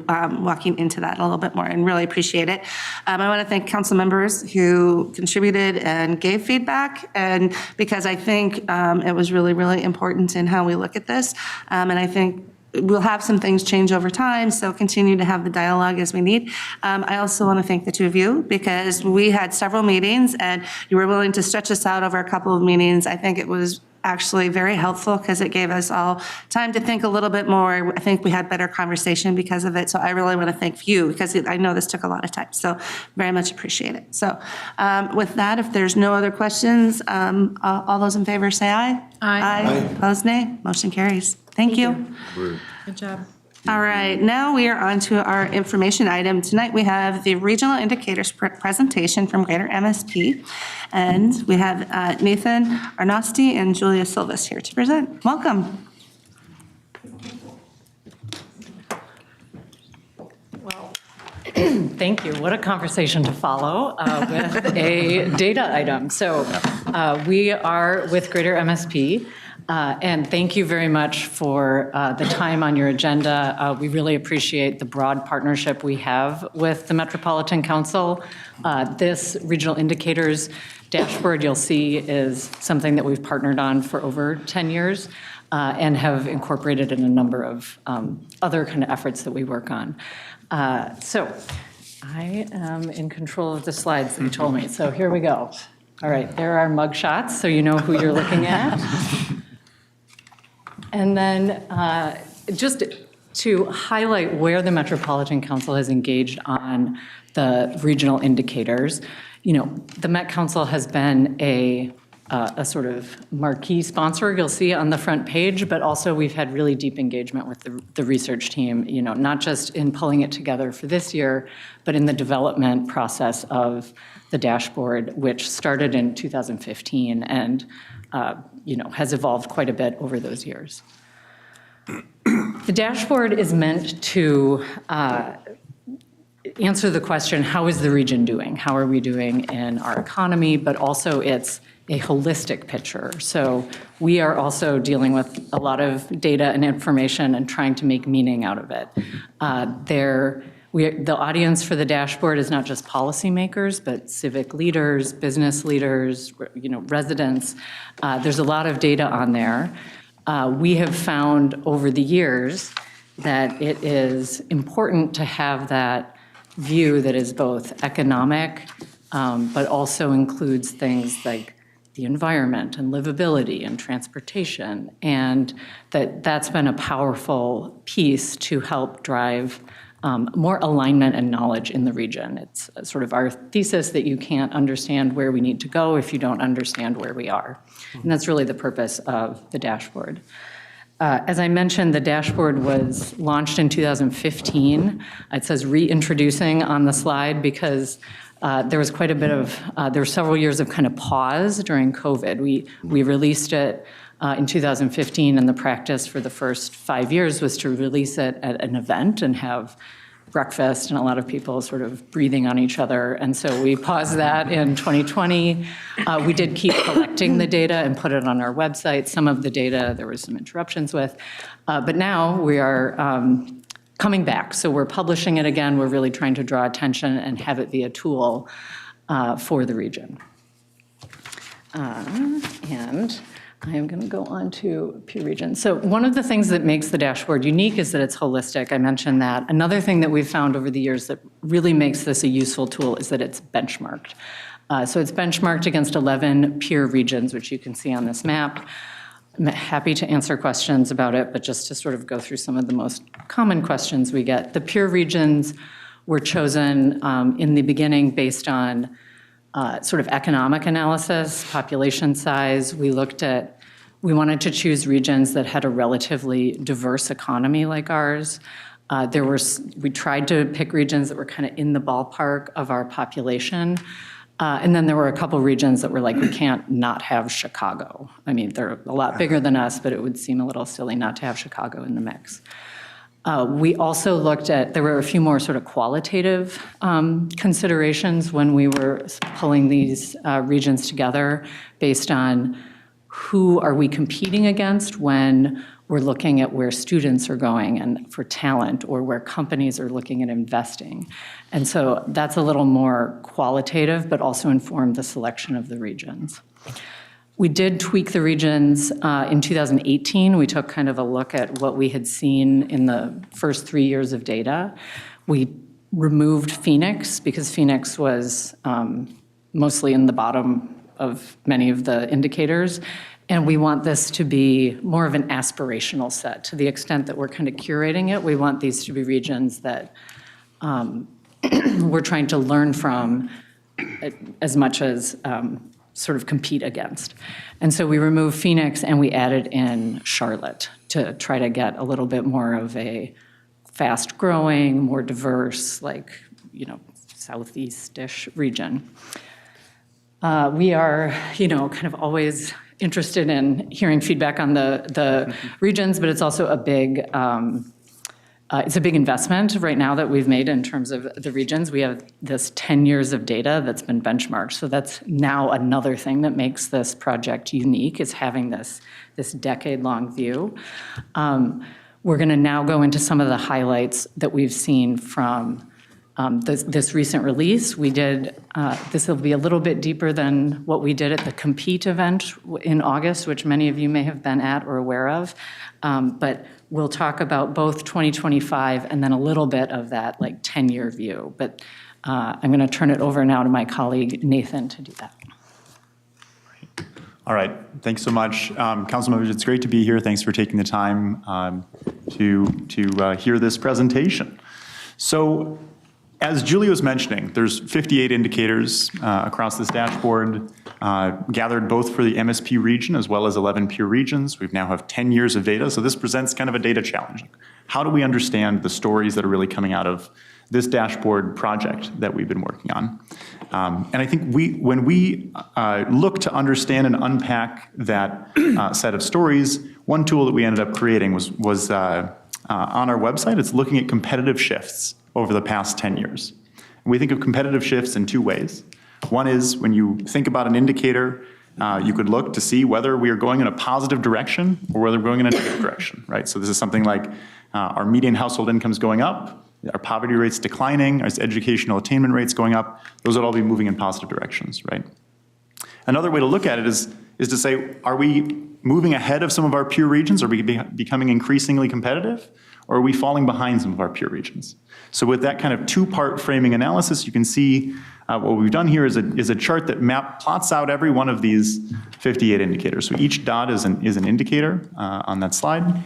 Speaker 1: walking into that a little bit more and really appreciate it. I want to thank council members who contributed and gave feedback, and because I think it was really important in how we look at this. And I think we'll have some things change over time, so continue to have the dialogue as we need. I also want to thank the two of you because we had several meetings and you were willing to stretch us out over a couple of meetings. I think it was actually very helpful because it gave us all time to think a little bit more. I think we had better conversation because of it. So I really want to thank you because I know this took a lot of time. So very much appreciate it. So with that, if there's no other questions, all those in favor say aye. Aye. Opposed, nay. Motion carries. Thank you.
Speaker 5: Good job.
Speaker 1: All right, now we are on to our information item. Tonight we have the regional indicators presentation from Greater MSP. And we have Nathan Arnosti and Julia Silvas here to present. Welcome.
Speaker 13: Well, thank you. What a conversation to follow with a data item. So we are with Greater MSP. And thank you very much for the time on your agenda. We really appreciate the broad partnership we have with the Metropolitan Council. This regional indicators dashboard you'll see is something that we've partnered on for over 10 years and have incorporated in a number of other kind of efforts that we work on. So I am in control of the slides that you told me. So here we go. All right, there are mug shots, so you know who you're looking at. And then just to highlight where the Metropolitan Council has engaged on the regional indicators, you know, the Met Council has been a sort of marquee sponsor, you'll see on the front page, but also we've had really deep engagement with the research team, you know, not just in pulling it together for this year, but in the development process of the dashboard, which started in 2015 and you know, has evolved quite a bit over those years. The dashboard is meant to answer the question, how is the region doing? How are we doing in our economy? But also it's a holistic picture. So we are also dealing with a lot of data and information and trying to make meaning out of it. The audience for the dashboard is not just policymakers, but civic leaders, business leaders, you know, residents. There's a lot of data on there. We have found over the years that it is important to have that view that is both economic, but also includes things like the environment and livability and transportation, and that's been a powerful piece to help drive more alignment and knowledge in the region. It's sort of our thesis that you can't understand where we need to go if you don't understand where we are. And that's really the purpose of the dashboard. As I mentioned, the dashboard was launched in 2015. It says reintroducing on the slide because there was quite a bit of, there were several years of kind of pause during COVID. We released it in 2015, and the practice for the first 5 years was to release it at an event and have breakfast and a lot of people sort of breathing on each other. And so we paused that in 2020. We did keep collecting the data and put it on our website. Some of the data there was some interruptions with. But now we are coming back. So we're publishing it again. We're really trying to draw attention and have it be a tool for the region. And I am going to go on to peer region. So one of the things that makes the dashboard unique is that it's holistic. I mentioned that. Another thing that we've found over the years that really makes this a useful tool is that it's benchmarked. So it's benchmarked against 11 peer regions, which you can see on this map. I'm happy to answer questions about it, but just to sort of go through some of the most common questions we get. The peer regions were chosen in the beginning based on sort of economic analysis, population size. We wanted to choose regions that had a relatively diverse economy like ours. We tried to pick regions that were kind of in the ballpark of our population. And then there were a couple regions that were like, we can't not have Chicago. I mean, they're a lot bigger than us, but it would seem a little silly not to have Chicago in the mix. We also looked at, there were a few more sort of qualitative considerations when we were pulling these regions together based on who are we competing against when we're looking at where students are going and for talent, or where companies are looking at investing. And so that's a little more qualitative, but also informed the selection of the regions. We did tweak the regions in 2018. We took kind of a look at what we had seen in the first 3 years of data. We removed Phoenix because Phoenix was mostly in the bottom of many of the indicators. And we want this to be more of an aspirational set. To the extent that we're kind of curating it, we want these to be regions that we're trying to learn from as much as sort of compete against. And so we removed Phoenix and we added in Charlotte to try to get a little bit more of a fast-growing, more diverse, like, southeast-ish region. We are, kind of always interested in hearing feedback on the regions, but it's also a big investment right now that we've made in terms of the regions. We have this 10 years of data that's been benchmarked. So that's now another thing that makes this project unique, is having this decade-long view. We're going to now go into some of the highlights that we've seen from this recent release. We did, this will be a little bit deeper than what we did at the Compete event in August, which many of you may have been at or aware of. But we'll talk about both 2025 and then a little bit of that 10-year view. But I'm going to turn it over now to my colleague Nathan to do that.
Speaker 14: All right, thanks so much. Council members, it's great to be here. Thanks for taking the time to hear this presentation. So, as Julie was mentioning, there's 58 indicators across this dashboard, gathered both for the MSP region as well as 11 peer regions. We now have 10 years of data, so this presents kind of a data challenge. How do we understand the stories that are really coming out of this dashboard project that we've been working on? And I think when we look to understand and unpack that set of stories, one tool that we ended up creating was on our website. It's looking at competitive shifts over the past 10 years. And we think of competitive shifts in two ways. One is when you think about an indicator, you could look to see whether we are going in a positive direction or whether we're going in a negative direction, right? So this is something like our median household incomes going up, our poverty rates declining, our educational attainment rates going up. Those would all be moving in positive directions, right? Another way to look at it is to say, are we moving ahead of some of our peer regions? Are we becoming increasingly competitive? Or are we falling behind some of our peer regions? So with that kind of two-part framing analysis, you can see what we've done here is a chart that plots out every one of these 58 indicators. So each dot is an indicator on that slide.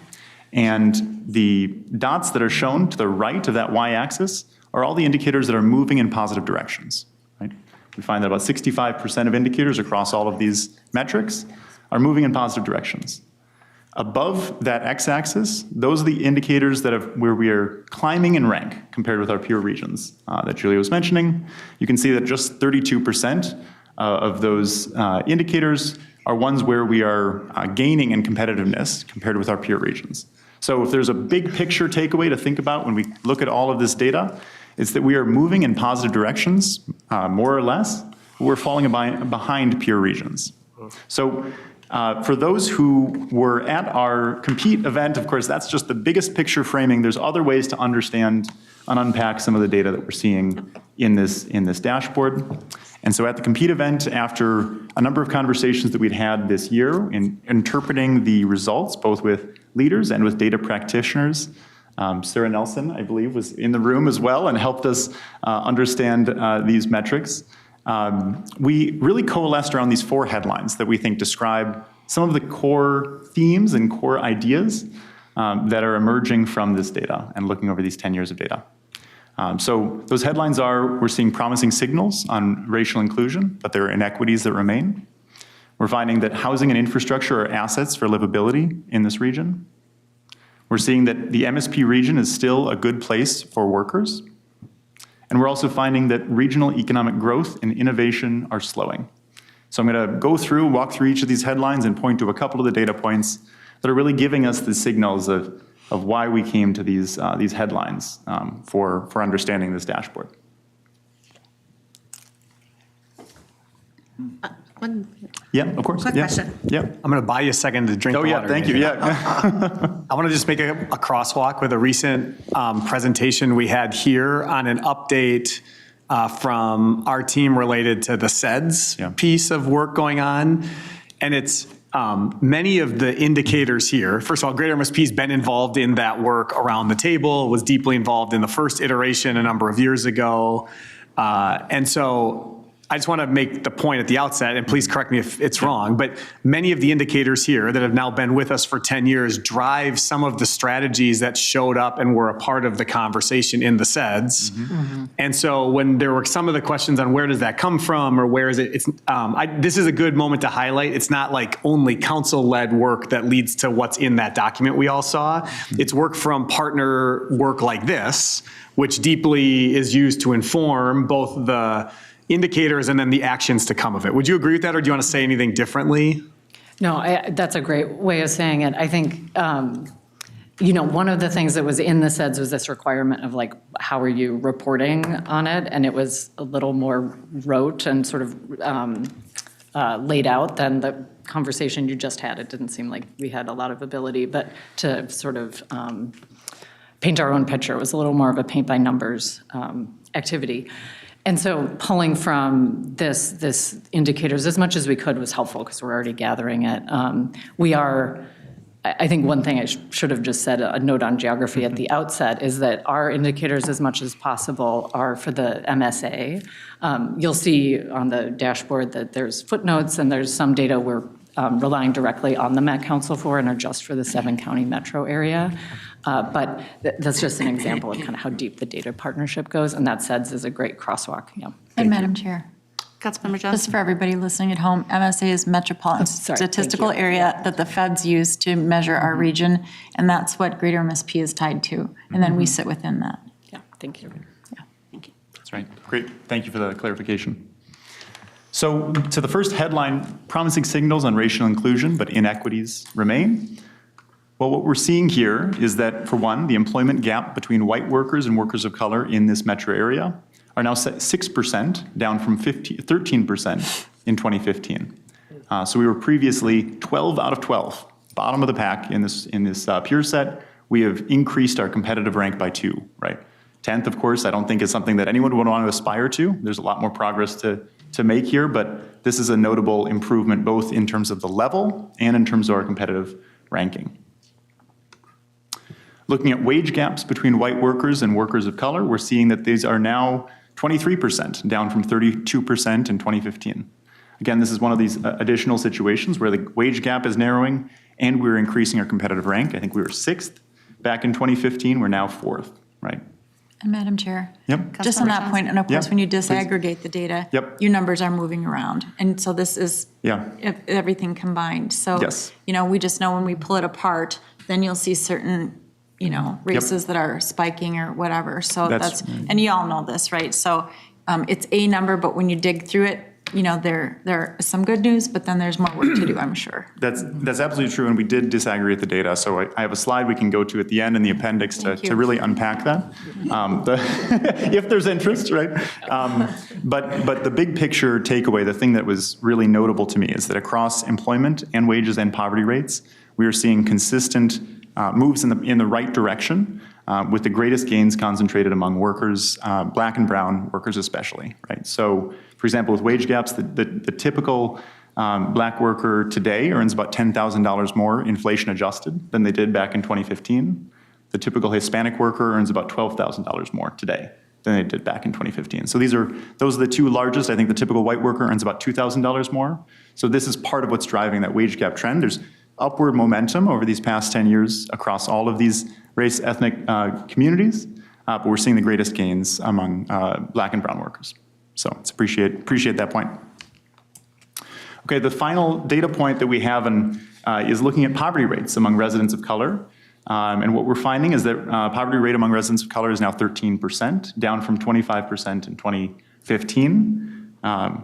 Speaker 14: And the dots that are shown to the right of that y-axis are all the indicators that are moving in positive directions, right? We find that about 65% of indicators across all of these metrics are moving in positive directions. Above that x-axis, those are the indicators where we are climbing in rank compared with our peer regions that Julia was mentioning. You can see that just 32% of those indicators are ones where we are gaining in competitiveness compared with our peer regions. So if there's a big picture takeaway to think about when we look at all of this data, it's that we are moving in positive directions, more or less, but we're falling behind peer regions. So for those who were at our Compete event, of course, that's just the biggest picture framing. There's other ways to understand and unpack some of the data that we're seeing in this dashboard. And so at the Compete event, after a number of conversations that we'd had this year in interpreting the results, both with leaders and with data practitioners, Sarah Nelson, I believe, was in the room as well and helped us understand these metrics. We really coalesced around these 4 headlines that we think describe some of the core themes and core ideas that are emerging from this data and looking over these 10 years of data. So those headlines are, we're seeing promising signals on racial inclusion, but there are inequities that remain. We're finding that housing and infrastructure are assets for livability in this region. We're seeing that the MSP region is still a good place for workers. And we're also finding that regional economic growth and innovation are slowing. So I'm going to walk through each of these headlines and point to a couple of the data points that are really giving us the signals of why we came to these headlines for understanding this dashboard. Yeah, of course.
Speaker 1: Quick question.
Speaker 14: Yeah.
Speaker 12: I'm going to buy you a second to drink the water.
Speaker 14: Thank you. Yeah.
Speaker 12: I want to just make a crosswalk with a recent presentation we had here on an update from our team related to the SEDS piece of work going on. And it's many of the indicators here. First of all, Greater MSP has been involved in that work around the table, was deeply involved in the first iteration a number of years ago. And so I just want to make the point at the outset, and please correct me if it's wrong, but many of the indicators here that have now been with us for 10 years drive some of the strategies that showed up and were a part of the conversation in the SEDS. And so when there were some of the questions on where does that come from or where is it, this is a good moment to highlight. It's not like only council-led work that leads to what's in that document we all saw. It's work from partner work like this, which deeply is used to inform both the indicators and then the actions to come of it. Would you agree with that, or do you want to say anything differently?
Speaker 13: No, that's a great way of saying it. I think, one of the things that was in the SEDS was this requirement of like, how are you reporting on it? And it was a little more rote and sort of laid out than the conversation you just had. It didn't seem like we had a lot of ability, but to sort of paint our own picture. It was a little more of a paint by numbers activity. And so pulling from this indicators as much as we could was helpful because we're already gathering it. I think one thing I should have just said, a note on geography at the outset, is that our indicators as much as possible are for the MSA. You'll see on the dashboard that there's footnotes and there's some data we're relying directly on the Met Council for and are just for the 7-county metro area. But that's just an example of kind of how deep the data partnership goes, and that SEDS is a great crosswalk. Yeah.
Speaker 5: And Madam Chair,
Speaker 1: Councilmember Johnson.
Speaker 5: just for everybody listening at home, MSA is Metropolitan Statistical Area that the feds use to measure our region, and that's what Greater MSP is tied to, and then we sit within that.
Speaker 13: Yeah, thank you.
Speaker 5: Yeah.
Speaker 1: Thank you.
Speaker 14: That's right. Great. Thank you for the clarification. So to the first headline, promising signals on racial inclusion, but inequities remain. Well, what we're seeing here is that, for one, the employment gap between white workers and workers of color in this metro area are now 6%, down from 13% in 2015. So we were previously 12 out of 12, bottom of the pack in this peer set. We have increased our competitive rank by 2, right? 10th, of course, I don't think is something that anyone would want to aspire to. There's a lot more progress to make here, but this is a notable improvement both in terms of the level and in terms of our competitive ranking. Looking at wage gaps between white workers and workers of color, we're seeing that these are now 23%, down from 32% in 2015. Again, this is one of these additional situations where the wage gap is narrowing and we're increasing our competitive rank. I think we were 6th back in 2015, we're now 4th, right?
Speaker 5: And Madam Chair.
Speaker 14: Yep.
Speaker 5: Just on that point, and of course,
Speaker 14: Yep,
Speaker 5: when you disaggregate the data,
Speaker 14: Yep.
Speaker 5: your numbers are moving around. And so this is everything combined. So,
Speaker 14: Yes.
Speaker 5: we just know when we pull it apart, then you'll see certain, races that are spiking or whatever. So and you all know this, right? So it's a number, but when you dig through it, there are some good news, but then there's more work to do, I'm sure.
Speaker 14: That's absolutely true, and we did disaggregate the data. So I have a slide we can go to at the end in the appendix to really unpack that, if there's interest, right? But the big picture takeaway, the thing that was really notable to me is that across employment and wages and poverty rates, we are seeing consistent moves in the right direction, with the greatest gains concentrated among workers, Black and brown workers especially, right? So, for example, with wage gaps, the typical Black worker today earns about $10,000 more inflation adjusted than they did back in 2015. The typical Hispanic worker earns about $12,000 more today than they did back in 2015. So those are the two largest. I think the typical white worker earns about $2,000 more. So this is part of what's driving that wage gap trend. There's upward momentum over these past 10 years across all of these race, ethnic communities, but we're seeing the greatest gains among Black and brown workers. So let's appreciate that point. Okay, the final data point that we have is looking at poverty rates among residents of color. And what we're finding is that poverty rate among residents of color is now 13%, down from 25% in 2015.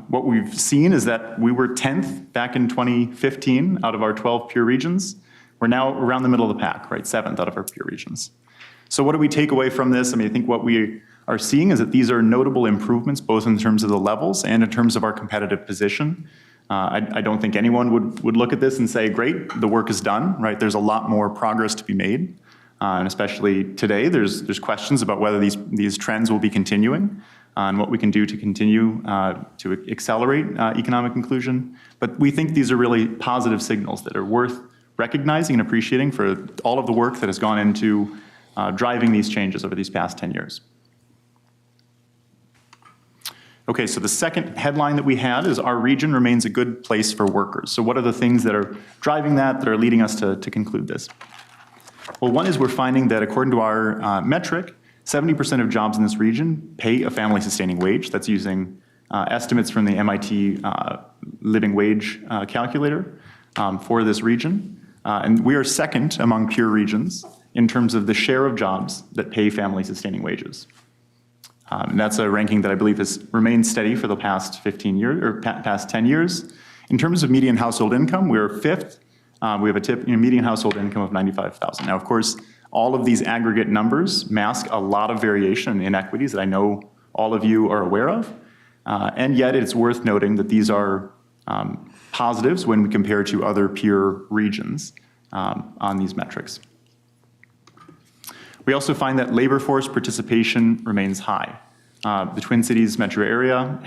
Speaker 14: What we've seen is that we were 10th back in 2015 out of our 12 peer regions. We're now around the middle of the pack, right? 7th out of our peer regions. So what do we take away from this? I mean, I think what we are seeing is that these are notable improvements, both in terms of the levels and in terms of our competitive position. I don't think anyone would look at this and say, great, the work is done, right? There's a lot more progress to be made. And especially today, there's questions about whether these trends will be continuing and what we can do to continue to accelerate economic inclusion. But we think these are really positive signals that are worth recognizing and appreciating for all of the work that has gone into driving these changes over these past 10 years. Okay, so the second headline that we had is our region remains a good place for workers. So what are the things that are driving that are leading us to conclude this? Well, one is we're finding that according to our metric, 70% of jobs in this region pay a family-sustaining wage. That's using estimates from the MIT living wage calculator for this region. And we are second among peer regions in terms of the share of jobs that pay family-sustaining wages. And that's a ranking that I believe has remained steady for the past 15 years, or past 10 years. In terms of median household income, we're 5th. We have a median household income of $95,000. Now, of course, all of these aggregate numbers mask a lot of variation and inequities that I know all of you are aware of. And yet it's worth noting that these are positives when we compare to other peer regions on these metrics. We also find that labor force participation remains high. The Twin Cities metro area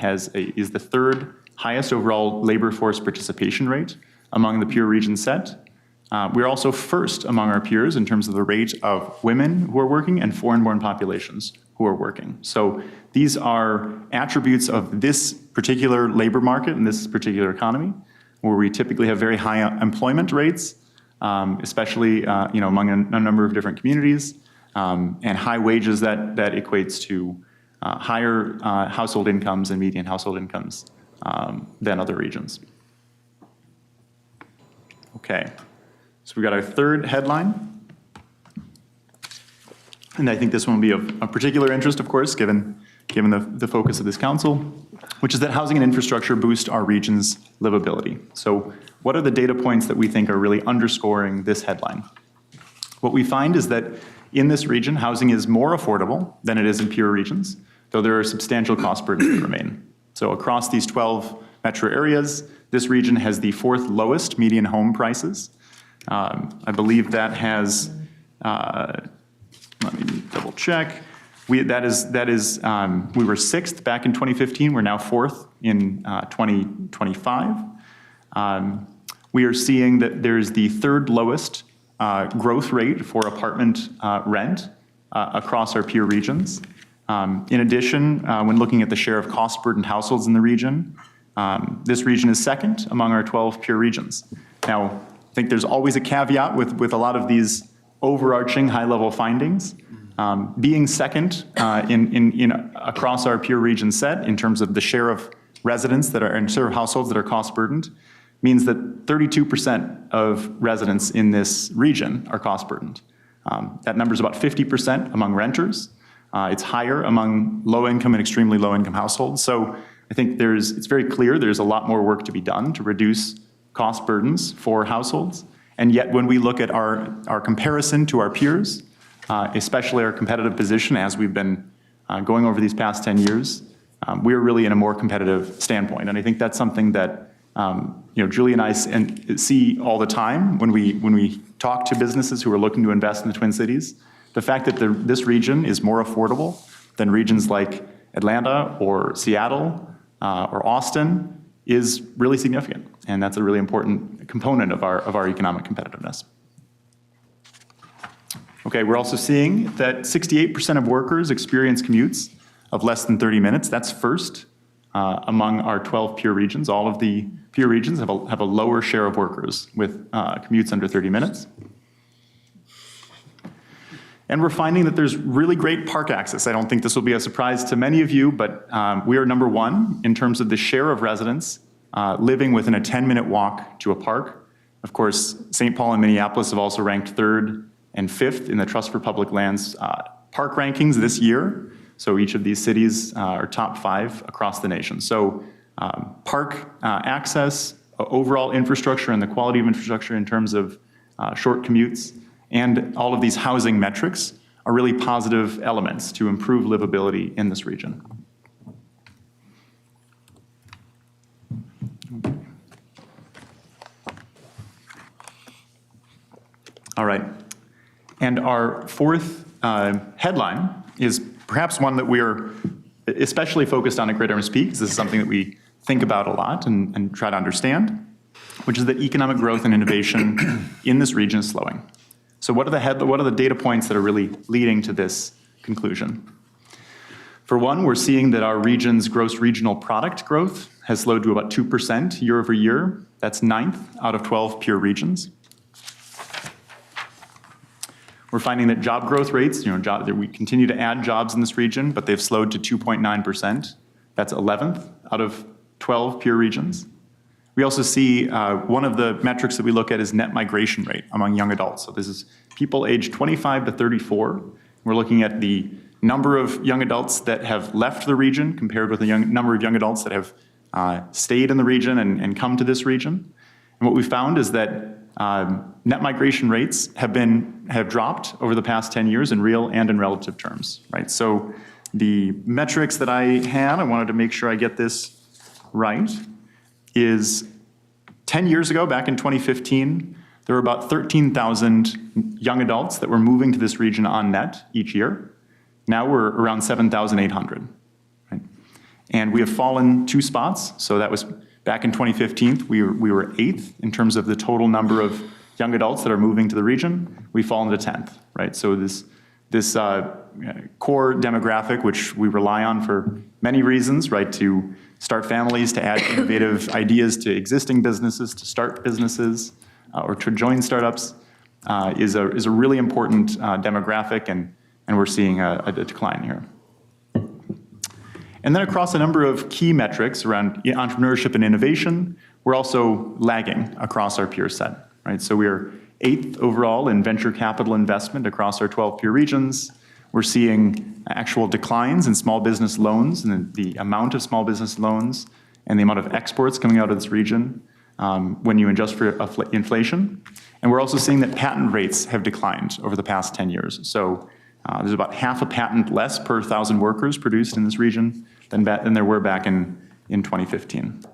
Speaker 14: is the third highest overall labor force participation rate among the peer region set. We're also first among our peers in terms of the rate of women who are working and foreign-born populations who are working. So these are attributes of this particular labor market and this particular economy, where we typically have very high employment rates, especially among a number of different communities, and high wages that equates to higher household incomes and median household incomes than other regions. Okay, so we've got our third headline. And I think this one will be of particular interest, of course, given the focus of this council, which is that housing and infrastructure boost our region's livability. So what are the data points that we think are really underscoring this headline? What we find is that in this region, housing is more affordable than it is in peer regions, though there are substantial cost burdens that remain. So across these 12 metro areas, this region has the 4th lowest median home prices. I believe that has, let me double check. We were 6th back in 2015. We're now 4th in 2025. We are seeing that there's the 3rd lowest growth rate for apartment rent across our peer regions. In addition, when looking at the share of cost-burdened households in the region, this region is 2nd among our 12 peer regions. Now, I think there's always a caveat with a lot of these overarching high-level findings. Being 2nd across our peer region set in terms of the share of residents that are, and share of households that are cost-burdened, means that 32% of residents in this region are cost-burdened. That number is about 50% among renters. It's higher among low-income and extremely low-income households. So I think it's very clear there's a lot more work to be done to reduce cost burdens for households. And yet when we look at our comparison to our peers, especially our competitive position as we've been going over these past 10 years, we're really in a more competitive standpoint. And I think that's something that Julie and I see all the time when we talk to businesses who are looking to invest in the Twin Cities. The fact that this region is more affordable than regions like Atlanta or Seattle or Austin is really significant. And that's a really important component of our economic competitiveness. Okay, we're also seeing that 68% of workers experience commutes of less than 30 minutes. That's first among our 12 peer regions. All of the peer regions have a lower share of workers with commutes under 30 minutes. And we're finding that there's really great park access. I don't think this will be a surprise to many of you, but we are number one in terms of the share of residents living within a 10-minute walk to a park. Of course, St. Paul and Minneapolis have also ranked 3rd and 5th in the Trust for Public Lands park rankings this year. So each of these cities are top 5 across the nation. So park access, overall infrastructure, and the quality of infrastructure in terms of short commutes, and all of these housing metrics are really positive elements to improve livability in this region. All right. And our fourth headline is perhaps one that we're especially focused on at Great Ormond Peak, because this is something that we think about a lot and try to understand, which is that economic growth and innovation in this region is slowing. So what are the data points that are really leading to this conclusion? For one, we're seeing that our region's gross regional product growth has slowed to about 2% year over year. That's 9th out of 12 peer regions. We're finding that job growth rates, that we continue to add jobs in this region, but they've slowed to 2.9%. That's 11th out of 12 peer regions. We also see one of the metrics that we look at is net migration rate among young adults. So this is people aged 25 to 34. We're looking at the number of young adults that have left the region compared with the number of young adults that have stayed in the region and come to this region. And what we found is that net migration rates have dropped over the past 10 years in real and in relative terms, right? So the metrics that I wanted to make sure I get this right, is 10 years ago, back in 2015, there were about 13,000 young adults that were moving to this region on net each year. Now we're around 7,800, right? And we have fallen 2 spots. So that was back in 2015, we were 8th in terms of the total number of young adults that are moving to the region. We've fallen to 10th, right? So this core demographic, which we rely on for many reasons, right, to start families, to add innovative ideas to existing businesses, to start businesses, or to join startups, is a really important demographic, and we're seeing a decline here. And then across a number of key metrics around entrepreneurship and innovation, we're also lagging across our peer set, right? So we are 8th overall in venture capital investment across our 12 peer regions. We're seeing actual declines in small business loans and the amount of small business loans and the amount of exports coming out of this region when you adjust for inflation. And we're also seeing that patent rates have declined over the past 10 years. So there's about half a patent less per 1,000 workers produced in this region than there were back in 2015.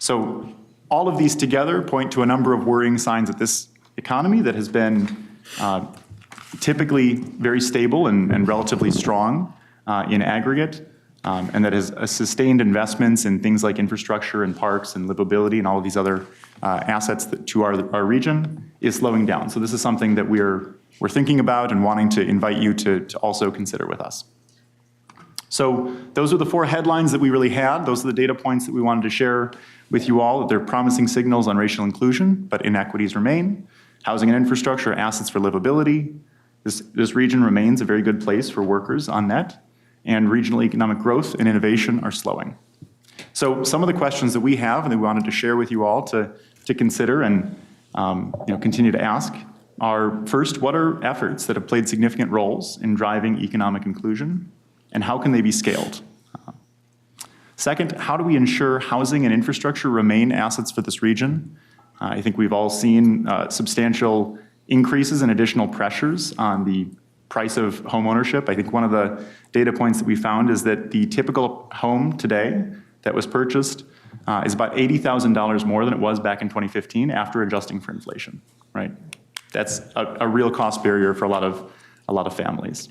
Speaker 14: So all of these together point to a number of worrying signs that this economy that has been typically very stable and relatively strong in aggregate, and that has sustained investments in things like infrastructure and parks and livability and all of these other assets to our region, is slowing down. So this is something that we're thinking about and wanting to invite you to also consider with us. So those are the 4 headlines that we really had. Those are the data points that we wanted to share with you all, that they're promising signals on racial inclusion, but inequities remain. Housing and infrastructure, assets for livability. This region remains a very good place for workers on net, and regional economic growth and innovation are slowing. So some of the questions that we have and that we wanted to share with you all to consider and continue to ask are, first, what are efforts that have played significant roles in driving economic inclusion, and how can they be scaled? Second, how do we ensure housing and infrastructure remain assets for this region? I think we've all seen substantial increases and additional pressures on the price of home ownership. I think one of the data points that we found is that the typical home today that was purchased is about $80,000 more than it was back in 2015 after adjusting for inflation, right? That's a real cost barrier for a lot of families.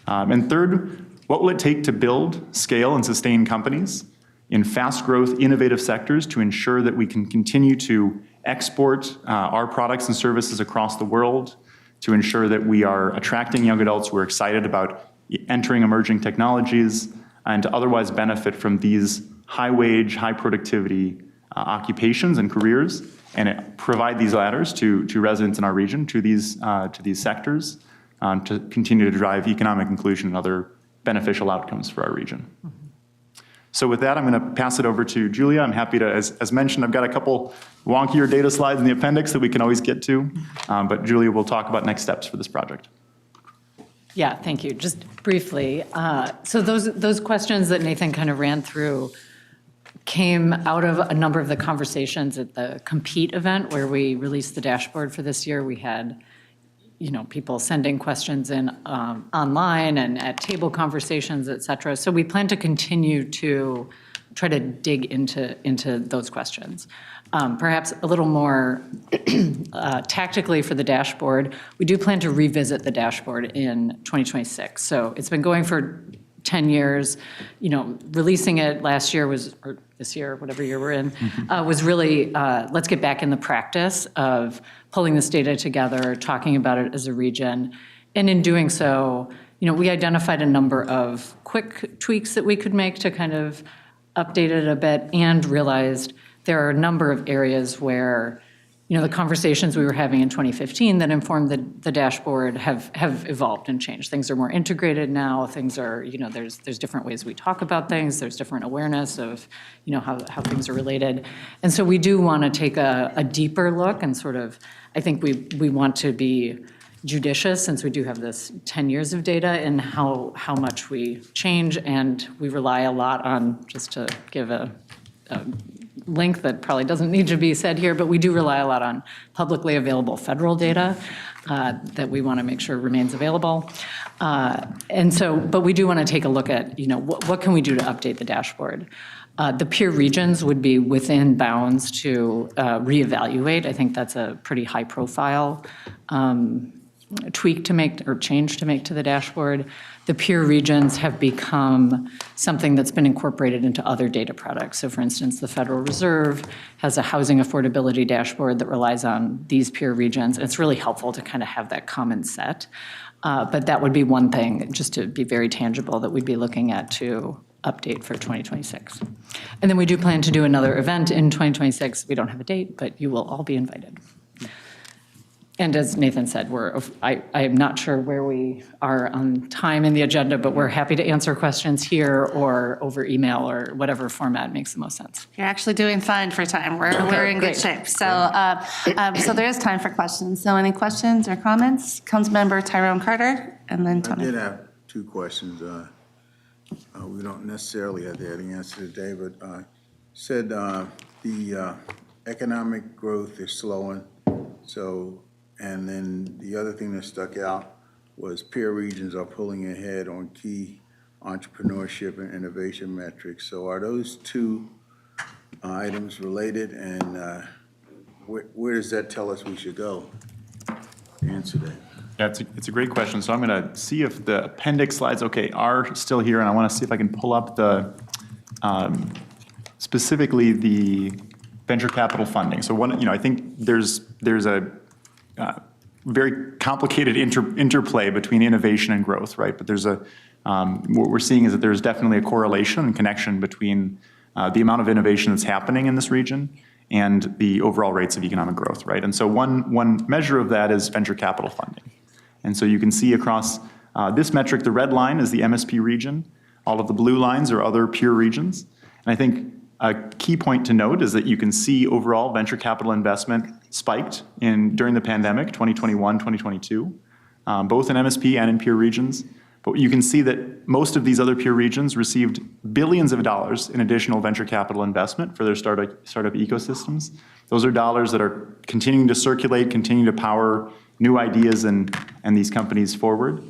Speaker 14: And third, what will it take to build, scale, and sustain companies in fast growth, innovative sectors to ensure that we can continue to export our products and services across the world, to ensure that we are attracting young adults who are excited about entering emerging technologies, and to otherwise benefit from these high wage, high productivity occupations and careers, and provide these ladders to residents in our region, to these sectors, to continue to drive economic inclusion and other beneficial outcomes for our region. So with that, I'm going to pass it over to Julia. I'm happy to, as mentioned, I've got a couple wonkier data slides in the appendix that we can always get to, but Julia will talk about next steps for this project.
Speaker 13: Yeah, thank you. Just briefly, so those questions that Nathan kind of ran through came out of a number of the conversations at the Compete event where we released the dashboard for this year. We had people sending questions in online and at table conversations, et cetera. So we plan to continue to try to dig into those questions. Perhaps a little more tactically for the dashboard, we do plan to revisit the dashboard in 2026. So it's been going for 10 years. Releasing it last year or this year, whatever year we're in, was really, let's get back in the practice of pulling this data together, talking about it as a region. And in doing so, we identified a number of quick tweaks that we could make to kind of update it a bit, and realized there are a number of areas where the conversations we were having in 2015 that informed the dashboard have evolved and changed. Things are more integrated now. Things are, there's different ways we talk about things. There's different awareness of, how things are related. And so we do want to take a deeper look and sort of, I think we want to be judicious, since we do have this 10 years of data, in how much we change. And we rely a lot on, just to give a link that probably doesn't need to be said here, but we do rely a lot on publicly available federal data that we want to make sure remains available. But we do want to take a look at, what can we do to update the dashboard? The peer regions would be within bounds to reevaluate. I think that's a pretty high profile tweak to make, or change to make to the dashboard. The peer regions have become something that's been incorporated into other data products. So for instance, the Federal Reserve has a housing affordability dashboard that relies on these peer regions. And it's really helpful to kind of have that common set. But that would be one thing, just to be very tangible, that we'd be looking at to update for 2026. And then we do plan to do another event in 2026. We don't have a date, but you will all be invited. And as Nathan said, I am not sure where we are on time in the agenda, but we're happy to answer questions here or over email or whatever format makes the most sense.
Speaker 1: You're actually doing fine for time. We're in good
Speaker 13: great.
Speaker 1: shape. So there is time for questions. So any questions or comments? Councilmember Tyrone Carter, and then Tony.
Speaker 3: I did have two questions. We don't necessarily have the answer today, but said the economic growth is slowing. So, and then the other thing that stuck out was peer regions are pulling ahead on key entrepreneurship and innovation metrics. So are those two items related, and where does that tell us we should go? Answer that.
Speaker 14: Yeah, it's a great question. So I'm going to see if the appendix slides, are still here, and I want to see if I can pull up the, specifically the venture capital funding. So I think there's a very complicated interplay between innovation and growth, right? But there's what we're seeing is that there's definitely a correlation and connection between the amount of innovation that's happening in this region and the overall rates of economic growth, right? And so one measure of that is venture capital funding. And so you can see across this metric, the red line is the MSP region. All of the blue lines are other peer regions. And I think a key point to note is that you can see overall venture capital investment spiked during the pandemic, 2021, 2022, both in MSP and in peer regions. But you can see that most of these other peer regions received billions of dollars in additional venture capital investment for their startup ecosystems. Those are dollars that are continuing to circulate, continue to power new ideas and these companies forward.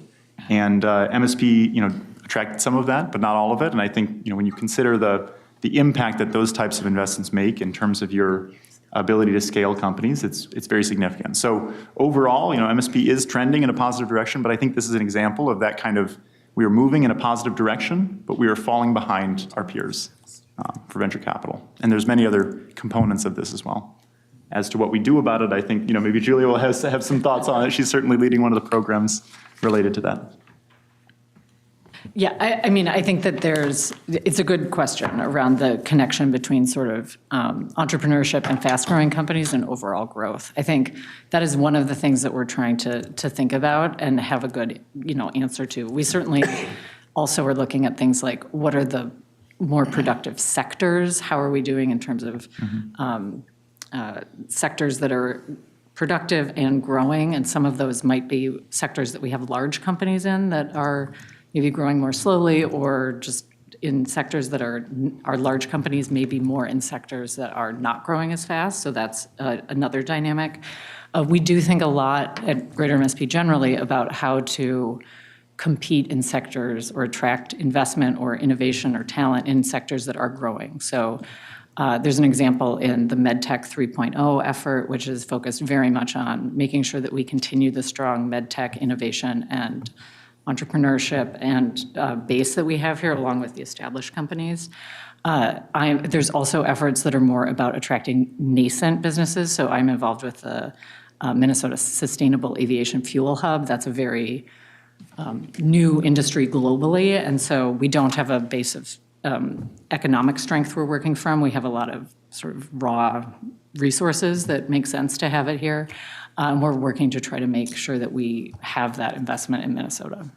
Speaker 14: And MSP, attracted some of that, but not all of it. And I think, when you consider the impact that those types of investments make in terms of your ability to scale companies, it's very significant. So overall, MSP is trending in a positive direction, but I think this is an example of that kind of, we are moving in a positive direction, but we are falling behind our peers for venture capital. And there's many other components of this as well. As to what we do about it, I think, maybe Julia will have some thoughts on it. She's certainly leading one of the programs related to that.
Speaker 13: Yeah, I think that it's a good question around the connection between sort of entrepreneurship and fast-growing companies and overall growth. I think that is one of the things that we're trying to think about and have a good, answer to. We certainly also are looking at things like, what are the more productive sectors? How are we doing in terms of sectors that are productive and growing? And some of those might be sectors that we have large companies in that are maybe growing more slowly, or just in sectors that are large companies, maybe more in sectors that are not growing as fast. So that's another dynamic. We do think a lot at Greater MSP generally about how to compete in sectors or attract investment or innovation or talent in sectors that are growing. So there's an example in the MedTech 3.0 effort, which is focused very much on making sure that we continue the strong MedTech innovation and entrepreneurship and base that we have here, along with the established companies. There's also efforts that are more about attracting nascent businesses. So I'm involved with the Minnesota Sustainable Aviation Fuel Hub. That's a very new industry globally, and so we don't have a base of economic strength we're working from. We have a lot of sort of raw resources that make sense to have it here. We're working to try to make sure that we have that investment in Minnesota.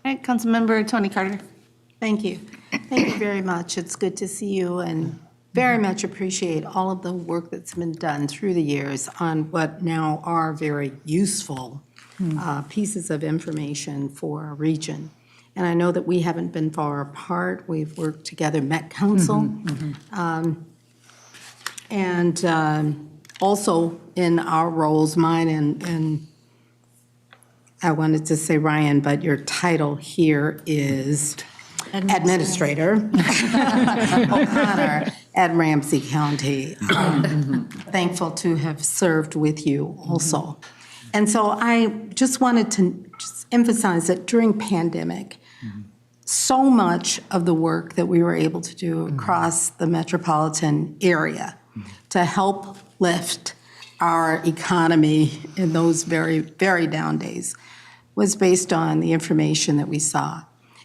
Speaker 1: All right, Councilmember Tony Carter.
Speaker 8: Thank you. Thank you very much. It's good to see you and very much appreciate all of the work that's been done through the years on what now are very useful pieces of information for our region. And I know that we haven't been far apart. We've worked together, Met Council, and also in our roles, mine and I wanted to say Ryan, but your title here is Administrator O'Connor at Ramsey County. Thankful to have served with you also. And so I just wanted to just emphasize that during pandemic, so much of the work that we were able to do across the metropolitan area to help lift our economy in those very, very down days was based on the information that we saw.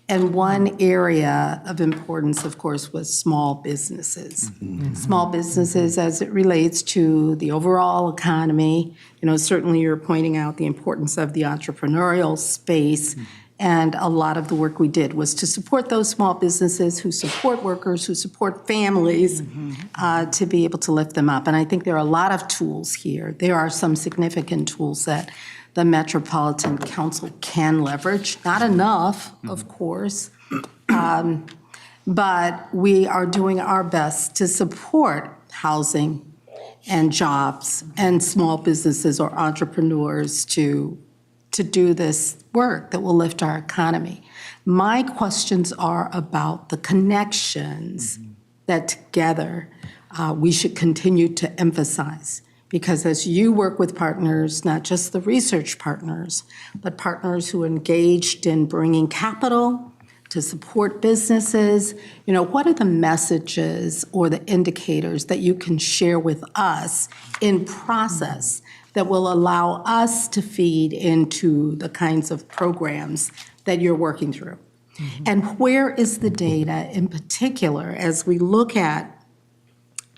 Speaker 8: And one area of importance, of course, was small businesses. Small businesses as it relates to the overall economy. Certainly you're pointing out the importance of the entrepreneurial space. And a lot of the work we did was to support those small businesses who support workers, who support families, to be able to lift them up. And I think there are a lot of tools here. There are some significant tools that the Metropolitan Council can leverage. Not enough, of course, but we are doing our best to support housing and jobs and small businesses or entrepreneurs to do this work that will lift our economy. My questions are about the connections that together we should continue to emphasize. Because as you work with partners, not just the research partners, but partners who are engaged in bringing capital to support businesses, what are the messages or the indicators that you can share with us in process that will allow us to feed into the kinds of programs that you're working through? And where is the data in particular as we look at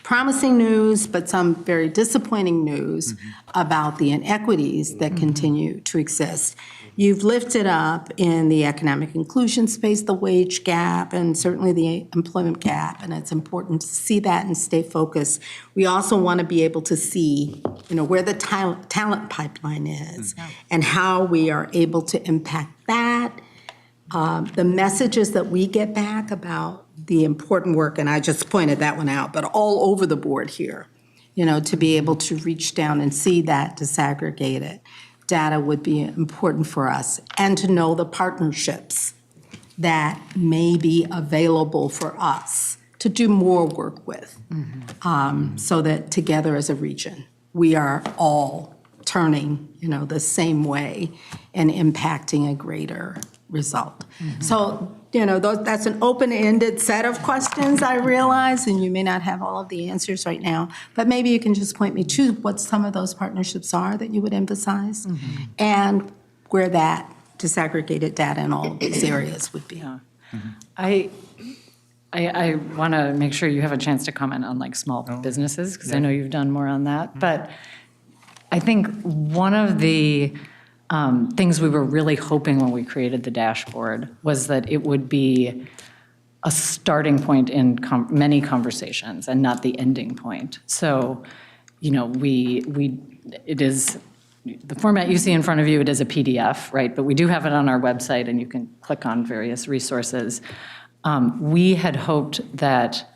Speaker 8: promising news, but some very disappointing news about the inequities that continue to exist. You've lifted up in the economic inclusion space the wage gap and certainly the employment gap, and it's important to see that and stay focused. We also want to be able to see, where the talent pipeline is and how we are able to impact that. The messages that we get back about the important work, and I just pointed that one out, but all over the board here, to be able to reach down and see that, disaggregate it. Data would be important for us, and to know the partnerships that may be available for us to do more work with, so that together as a region, we are all turning, the same way and impacting a greater result. So, that's an open-ended set of questions, I realize, and you may not have all of the answers right now, but maybe you can just point me to what some of those partnerships are that you would emphasize, and where that disaggregated data in all of these areas would be.
Speaker 13: I want to make sure you have a chance to comment on like small businesses, because I know you've done more on that. But I think one of the things we were really hoping when we created the dashboard was that it would be a starting point in many conversations and not the ending point. So, it is, the format you see in front of you, it is a PDF, right? But we do have it on our website and you can click on various resources. We had hoped that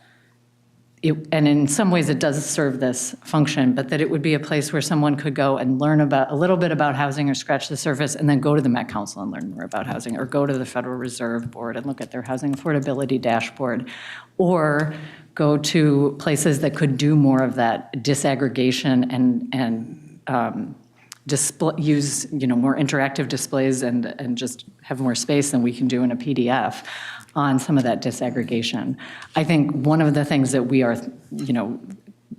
Speaker 13: and in some ways it does serve this function, but that it would be a place where someone could go and learn about a little bit about housing or scratch the surface and then go to the Met Council and learn more about housing, or go to the Federal Reserve Board and look at their housing affordability dashboard, or go to places that could do more of that disaggregation and use more interactive displays and just have more space than we can do in a PDF on some of that disaggregation. I think one of the things that we are,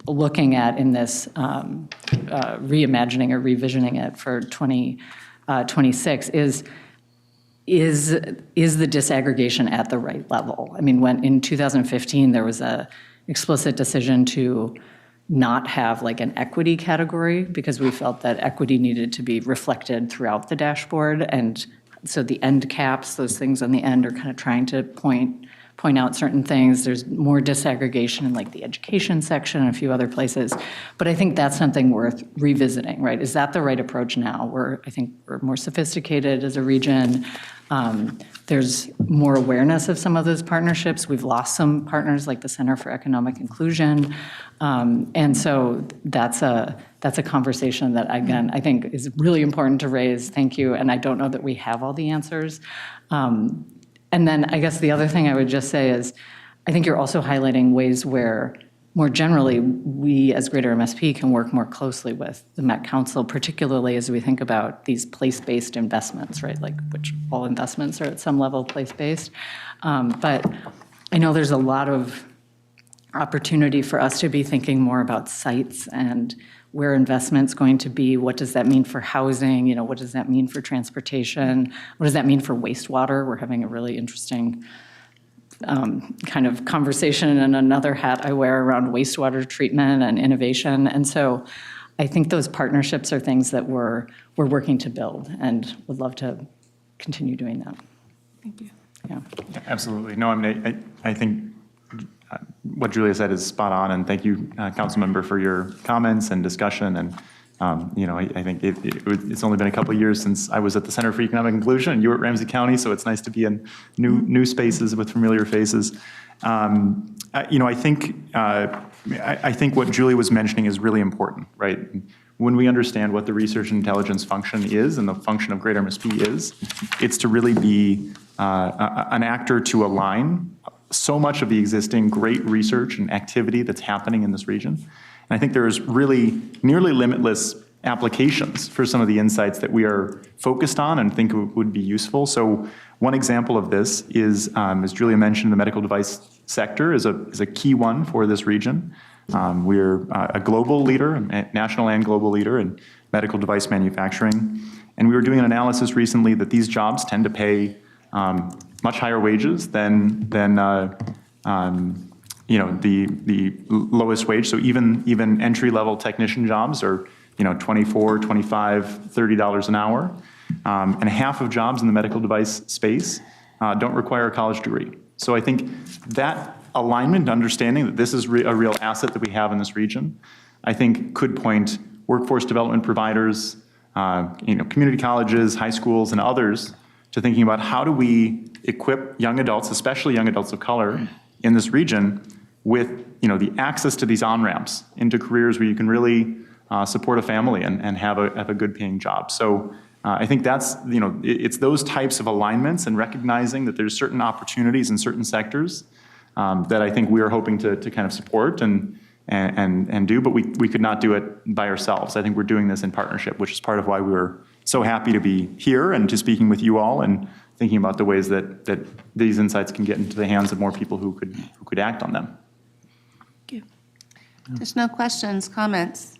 Speaker 13: looking at in this reimagining or revisioning it for 2026 is the disaggregation at the right level? I mean, when in 2015 there was a explicit decision to not have like an equity category because we felt that equity needed to be reflected throughout the dashboard, and so the end caps, those things on the end, are kind of trying to point out certain things. There's more disaggregation in like the education section and a few other places. But I think that's something worth revisiting, right? Is that the right approach now? I think we're more sophisticated as a region. There's more awareness of some of those partnerships. We've lost some partners like the Center for Economic Inclusion. And so that's a conversation that, again, I think is really important to raise. Thank you. And I don't know that we have all the answers. And then I guess the other thing I would just say is, I think you're also highlighting ways where, more generally, we as Greater MSP can work more closely with the Met Council, particularly as we think about these place-based investments, right? Like, which all investments are at some level place-based. But I know there's a lot of opportunity for us to be thinking more about sites and where investment's going to be. What does that mean for housing? What does that mean for transportation? What does that mean for wastewater? We're having a really interesting kind of conversation, and another hat I wear around wastewater treatment and innovation. And so I think those partnerships are things that we're working to build, and would love to continue doing that.
Speaker 8: Thank you.
Speaker 14: Yeah. Absolutely. No, I mean, I think what Julia said is spot on, and thank you, Councilmember, for your comments and discussion. And I think it's only been a couple of years since I was at the Center for Economic Inclusion, and you were at Ramsey County, so it's nice to be in new spaces with familiar faces. I think what Julia was mentioning is really important, right? When we understand what the research and intelligence function is and the function of Greater MSP is, it's to really be an actor to align so much of the existing great research and activity that's happening in this region. And I think there's really nearly limitless applications for some of the insights that we are focused on and think would be useful. So one example of this is, as Julia mentioned, the medical device sector is a key one for this region. We're a global leader, a national and global leader in medical device manufacturing. And we were doing an analysis recently that these jobs tend to pay much higher wages than the lowest wage. So even entry-level technician jobs are, $24, $25, $30 an hour. And half of jobs in the medical device space don't require a college degree. So I think that alignment, understanding that this is a real asset that we have in this region, I think could point workforce development providers, community colleges, high schools, and others to thinking about how do we equip young adults, especially young adults of color in this region, with the access to these on-ramps into careers where you can really support a family and have a good paying job. So I think that's, it's those types of alignments and recognizing that there's certain opportunities in certain sectors that I think we are hoping to kind of support and do, but we could not do it by ourselves. I think we're doing this in partnership, which is part of why we were so happy to be here and to speaking with you all and thinking about the ways that these insights can get into the hands of more people who could act on them.
Speaker 1: Thank you. There's no questions, comments.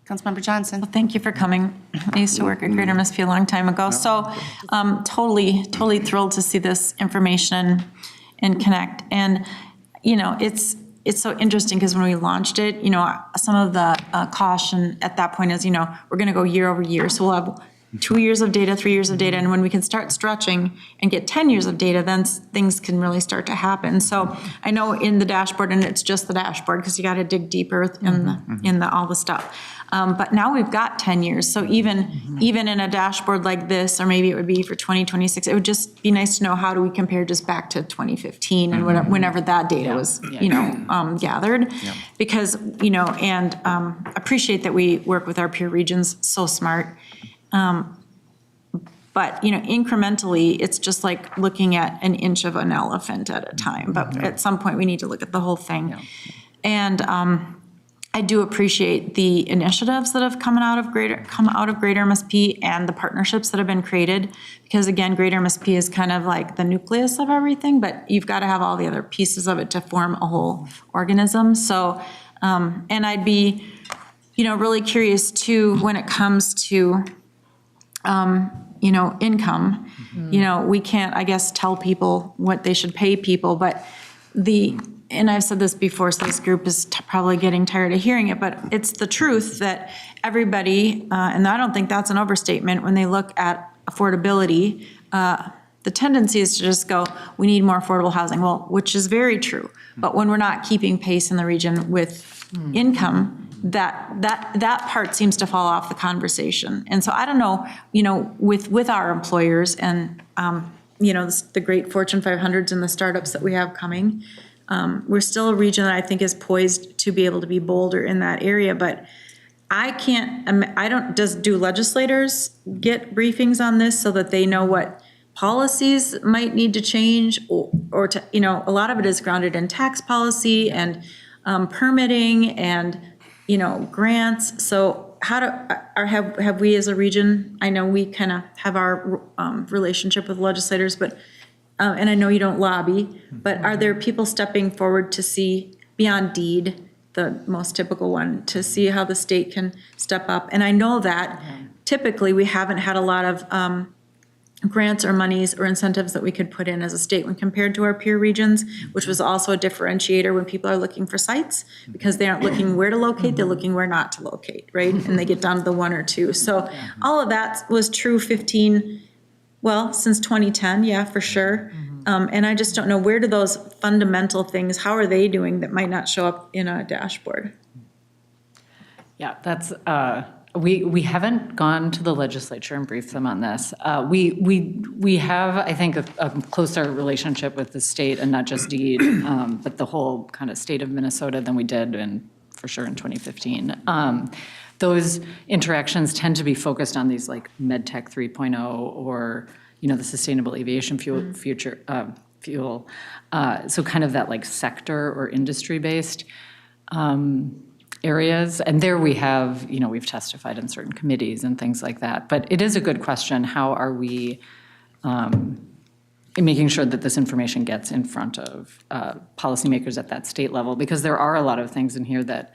Speaker 1: Councilmember Johnson.
Speaker 5: Well, thank you for coming. I used to work at Greater MSP a long time ago, so totally thrilled to see this information and connect. And, it's so interesting because when we launched it, some of the caution at that point is, we're going to go year over year. So we'll have 2 years of data, 3 years of data, and when we can start stretching and get 10 years of data, then things can really start to happen. So I know in the dashboard, and it's just the dashboard because you got to dig deeper in all the stuff. But now we've got 10 years. So even in a dashboard like this, or maybe it would be for 2026, it would just be nice to know how do we compare just back to 2015 and whenever that data was, gathered. Yeah. Because, and appreciate that we work with our peer regions, so smart. But, incrementally, it's just like looking at an inch of an elephant at a time. But at some point, we need to look at the whole thing. Yeah. And I do appreciate the initiatives that have come out of Greater MSP and the partnerships that have been created. Because, again, Greater MSP is kind of like the nucleus of everything, but you've got to have all the other pieces of it to form a whole organism. So, and I'd be, really curious, too, when it comes to income, we can't, I guess, tell people what they should pay people, but and I've said this before, so this group is probably getting tired of hearing it, but it's the truth that everybody, and I don't think that's an overstatement, when they look at affordability, the tendency is to just go, we need more affordable housing, well, which is very true. But when we're not keeping pace in the region with income, that part seems to fall off the conversation. And so I don't know, with our employers and, the great Fortune 500s and the startups that we have coming, we're still a region that I think is poised to be able to be bolder in that area. But do legislators get briefings on this so that they know what policies might need to change or to, a lot of it is grounded in tax policy and permitting and, grants. So have we as a region, I know we kind of have our relationship with legislators, but, and I know you don't lobby, but are there people stepping forward to see beyond deed, the most typical one, to see how the state can step up? And I know that typically we haven't had a lot of grants or monies or incentives that we could put in as a state when compared to our peer regions, which was also a differentiator when people are looking for sites, because they aren't looking where to locate, they're looking where not to locate, right? And they get down to the one or two. So all of that was true since 2010, yeah, for sure. And I just don't know, where do those fundamental things, how are they doing that might not show up in a dashboard?
Speaker 13: Yeah, that's, we haven't gone to the legislature and briefed them on this. We have, I think, a closer relationship with the state, and not just deed, but the whole kind of state of Minnesota than we did for sure in 2015. Those interactions tend to be focused on these like MedTech 3.0 or, the sustainable aviation fuel. So kind of that like sector or industry-based areas. And there we have, we've testified in certain committees and things like that. But it is a good question. How are we making sure that this information gets in front of policymakers at that state level? Because there are a lot of things in here that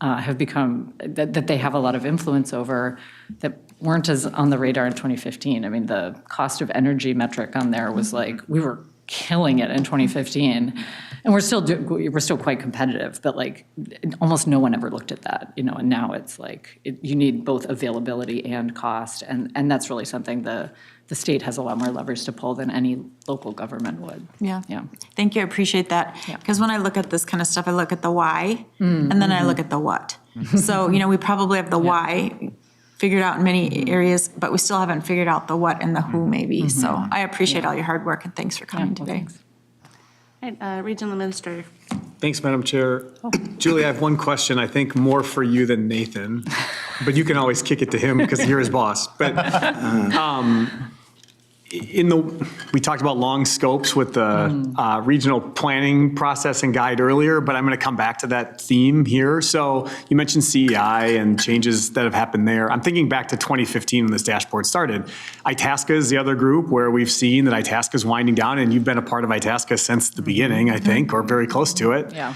Speaker 13: have become, that they have a lot of influence over that weren't as on the radar in 2015. I mean, the cost of energy metric on there was like, we were killing it in 2015. And we're still quite competitive, but like almost no one ever looked at that, you know, and now it's like you need both availability and cost. And that's really something the state has a lot more leverage to pull than any local government would.
Speaker 5: Yeah.
Speaker 13: Yeah.
Speaker 5: Thank you, I appreciate that.
Speaker 13: Yeah.
Speaker 5: Because when I look at this kind of stuff, I look at the why, and then I look at the what. So, you know, we probably have the why figured out in many areas, but we still haven't figured out the what and the who maybe. So I appreciate all your hard work, and thanks for coming
Speaker 13: well,
Speaker 5: today.
Speaker 13: thanks.
Speaker 1: All right, Regional Administrator.
Speaker 12: Thanks, Madam Chair. Julie, I have one question, I think more for you than Nathan, but you can always kick it to him because you're his boss. But we talked about long scopes with the regional planning process and guide earlier, but I'm going to come back to that theme here. So you mentioned CEI and changes that have happened there. I'm thinking back to 2015 when this dashboard started. Itasca is the other group where we've seen that Itasca is winding down, and you've been a part of Itasca since the beginning, I think, or very close to it.
Speaker 13: Yeah.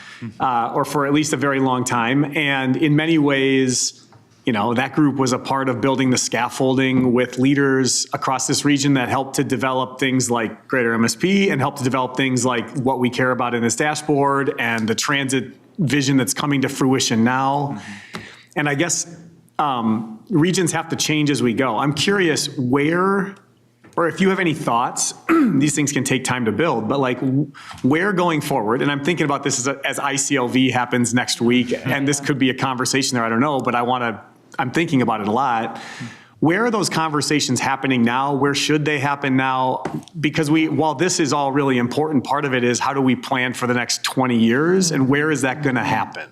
Speaker 12: Or for at least a very long time. And in many ways, you know, that group was a part of building the scaffolding with leaders across this region that helped to develop things like Greater MSP and helped to develop things like what we care about in this dashboard and the transit vision that's coming to fruition now. And I guess regions have to change as we go. I'm curious where, or if you have any thoughts, these things can take time to build, but like where going forward, and I'm thinking about this as ICLV happens next week, and this could be a conversation there, I don't know, but I'm thinking about it a lot. Where are those conversations happening now? Where should they happen now? Because while this is all really important, part of it is how do we plan for the next 20 years and where is that going to happen?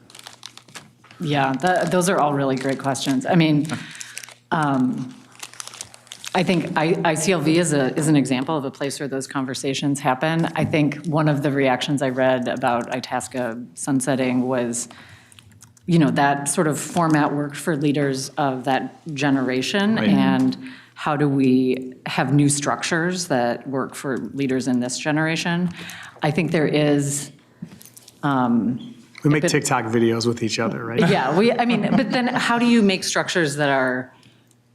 Speaker 13: Yeah, those are all really great questions. I mean, I think ICLV is an example of a place where those conversations happen. I think one of the reactions I read about Itasca sunsetting was, you know, that sort of format worked for leaders of that generation, right. And how do we have new structures that work for leaders in this generation? I think there is.
Speaker 12: We make TikTok videos with each other, right?
Speaker 13: Yeah, but then how do you make structures that are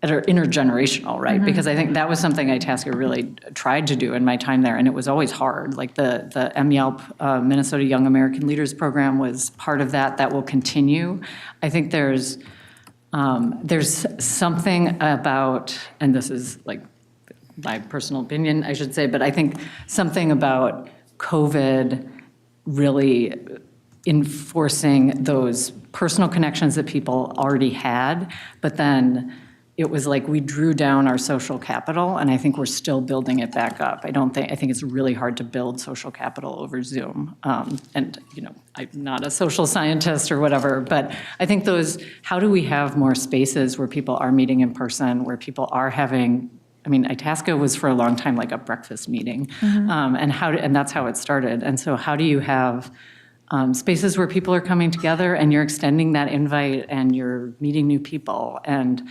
Speaker 13: intergenerational, right? Because I think that was something Itasca really tried to do in my time there, and it was always hard. Like the MYELP, Minnesota Young American Leaders Program was part of that. That will continue. I think there's something about, and this is like my personal opinion, I should say, but I think something about COVID really enforcing those personal connections that people already had, but then it was like we drew down our social capital, and I think we're still building it back up. I think it's really hard to build social capital over Zoom. And, you know, I'm not a social scientist or whatever, but I think how do we have more spaces where people are meeting in person, where people are having, I mean, Itasca was for a long time like a breakfast meeting, and that's how it started. And so how do you have spaces where people are coming together and you're extending that invite and you're meeting new people? And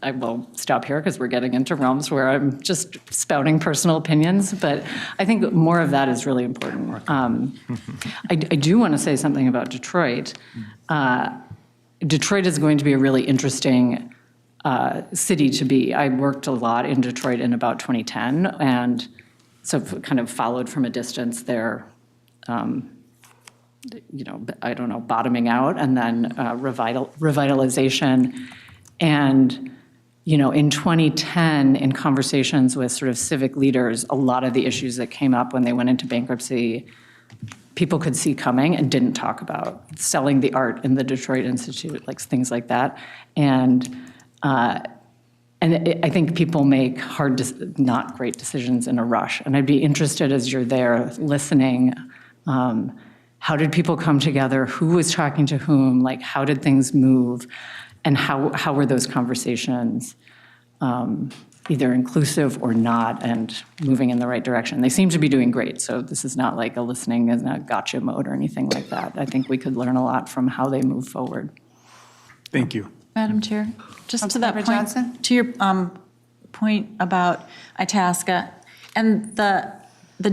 Speaker 13: I will stop here because we're getting into realms where I'm just spouting personal opinions, but I think more of that is really important. I do want to say something about Detroit. Detroit is going to be a really interesting city to be. I worked a lot in Detroit in about 2010, and so kind of followed from a distance there, you know, I don't know, bottoming out and then revitalization. And, you know, in 2010, in conversations with sort of civic leaders, a lot of the issues that came up when they went into bankruptcy, people could see coming and didn't talk about. Selling the art in the Detroit Institute, like things like that. And I think people make not great decisions in a rush. And I'd be interested as you're there listening, how did people come together? Who was talking to whom? Like, how did things move? And how were those conversations either inclusive or not and moving in the right direction? They seem to be doing great, so this is not like a listening and a gotcha mode or anything like that. I think we could learn a lot from how they move forward.
Speaker 12: Thank you.
Speaker 5: Madam Chair, just to that point,
Speaker 1: Johnson?
Speaker 5: to your point about Itasca, and the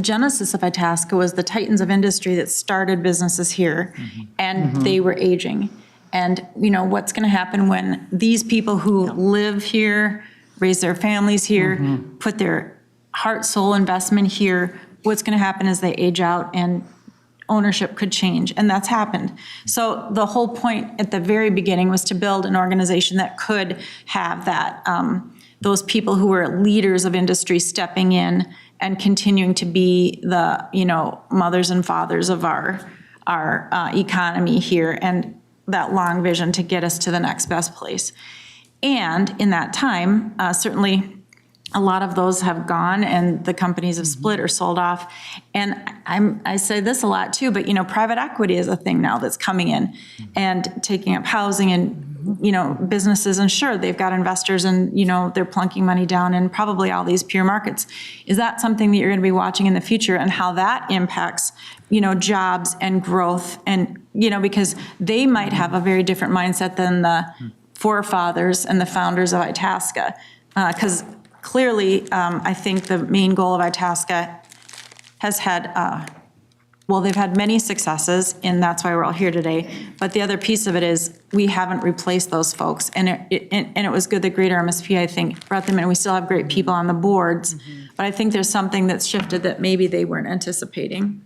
Speaker 5: genesis of Itasca was the titans of industry that started businesses here, and they were aging. And, you know, what's going to happen when these people who live here, raise their families here, put their heart, soul investment here, what's going to happen is they age out and ownership could change, and that's happened. So the whole point at the very beginning was to build an organization that could have that, those people who were leaders of industry stepping in and continuing to be the, mothers and fathers of our economy here, and that long vision to get us to the next best place. And in that time, certainly a lot of those have gone and the companies have split or sold off. And I say this a lot too, but private equity is a thing now that's coming in and taking up housing and, businesses, and sure, they've got investors and, they're plunking money down in probably all these peer markets. Is that something that you're going to be watching in the future, and how that impacts, jobs and growth? And, because they might have a very different mindset than the forefathers and the founders of Itasca. Because clearly, I think the main goal of Itasca has had, they've had many successes, and that's why we're all here today. But the other piece of it is we haven't replaced those folks. And it was good that Greater MSP, I think, brought them in. We still have great people on the boards. But I think there's something that's shifted that maybe they weren't anticipating.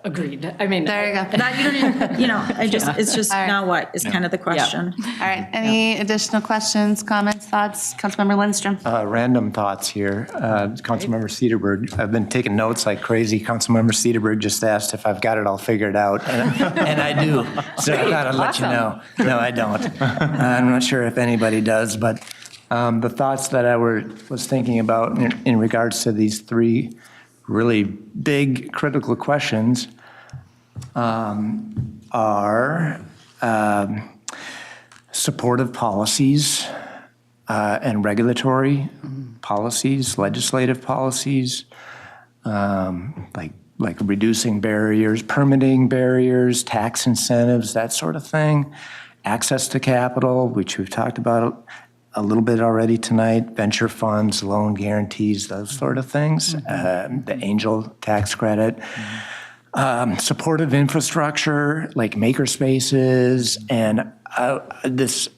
Speaker 13: Agreed. I mean,
Speaker 1: There you go.
Speaker 5: That you don't even, it's just now what is kind of the question.
Speaker 1: All right, any additional questions, comments, thoughts? Councilmember Lindstrom.
Speaker 4: Random thoughts here. Councilmember Cedarburg, I've been taking notes like crazy. Councilmember Cedarburg just asked if I've got it all figured out, and I do. So I thought I'd let you know. No, I don't. I'm not sure if anybody does, but the thoughts that I was thinking about in regards to these three really big critical questions are supportive policies and regulatory policies, legislative policies, like reducing barriers, permitting barriers, tax incentives, that sort of thing, access to capital, which we've talked about a little bit already tonight, venture funds, loan guarantees, those sort of things, the angel tax credit, supportive infrastructure like maker spaces. And this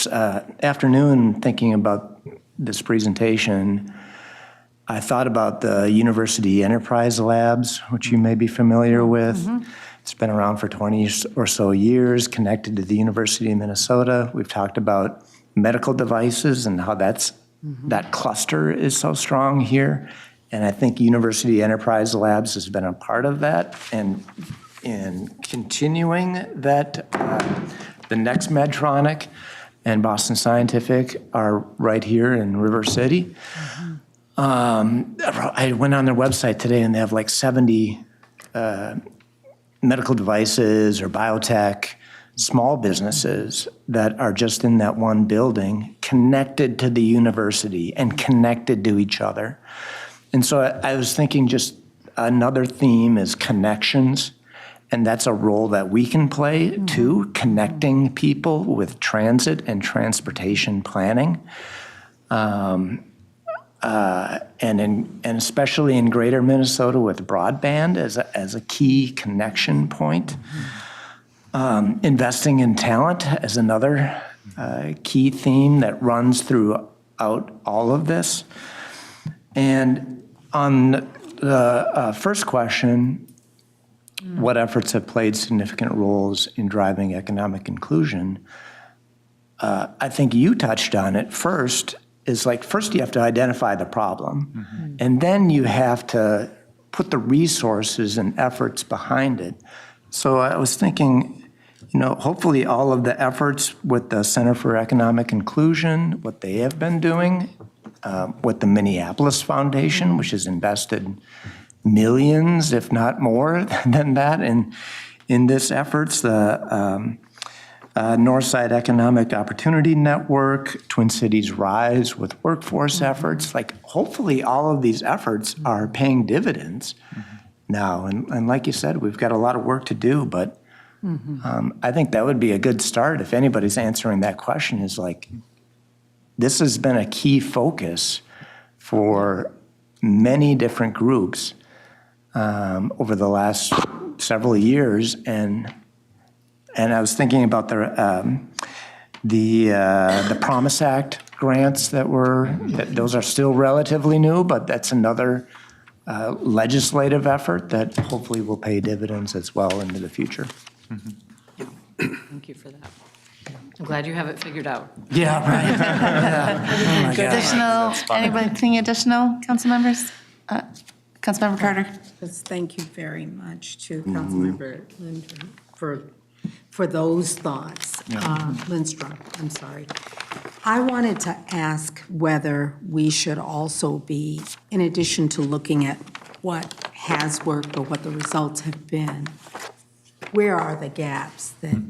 Speaker 4: afternoon, thinking about this presentation, I thought about the University Enterprise Labs, which you may be familiar with. It's been around for 20 or so years, connected to the University of Minnesota. We've talked about medical devices and how that cluster is so strong here. And I think University Enterprise Labs has been a part of that. And in continuing that, the next Medtronic and Boston Scientific are right here in River City. I went on their website today and they have like 70 medical devices or biotech small businesses that are just in that one building, connected to the university and connected to each other. And so I was thinking just another theme is connections, and that's a role that we can play too, connecting people with transit and transportation planning. And especially in greater Minnesota with broadband as a key connection point. Investing in talent as another key theme that runs throughout all of this. And on the first question, what efforts have played significant roles in driving economic inclusion? I think you touched on it first, is like first you have to identify the problem, and then you have to put the resources and efforts behind it. So I was thinking, hopefully all of the efforts with the Center for Economic Inclusion, what they have been doing, with the Minneapolis Foundation, which has invested millions, if not more than that, in this efforts, the Northside Economic Opportunity Network, Twin Cities Rise with workforce efforts, like hopefully all of these efforts are paying dividends now. And like you said, we've got a lot of work to do, but I think that would be a good start if anybody's answering that question, is like, this has been a key focus for many different groups over the last several years. And I was thinking about the Promise Act grants those are still relatively new, but that's another legislative effort that hopefully will pay dividends as well into the future.
Speaker 13: Thank you for that. I'm glad you have it figured out.
Speaker 4: Yeah, right.
Speaker 1: Anything additional, council members? Councilmember Carter.
Speaker 8: Just thank you very much to Councilmember Lindstrom for those thoughts. Lindstrom, I'm sorry. I wanted to ask whether we should also be, in addition to looking at what has worked or what the results have been, where are the gaps that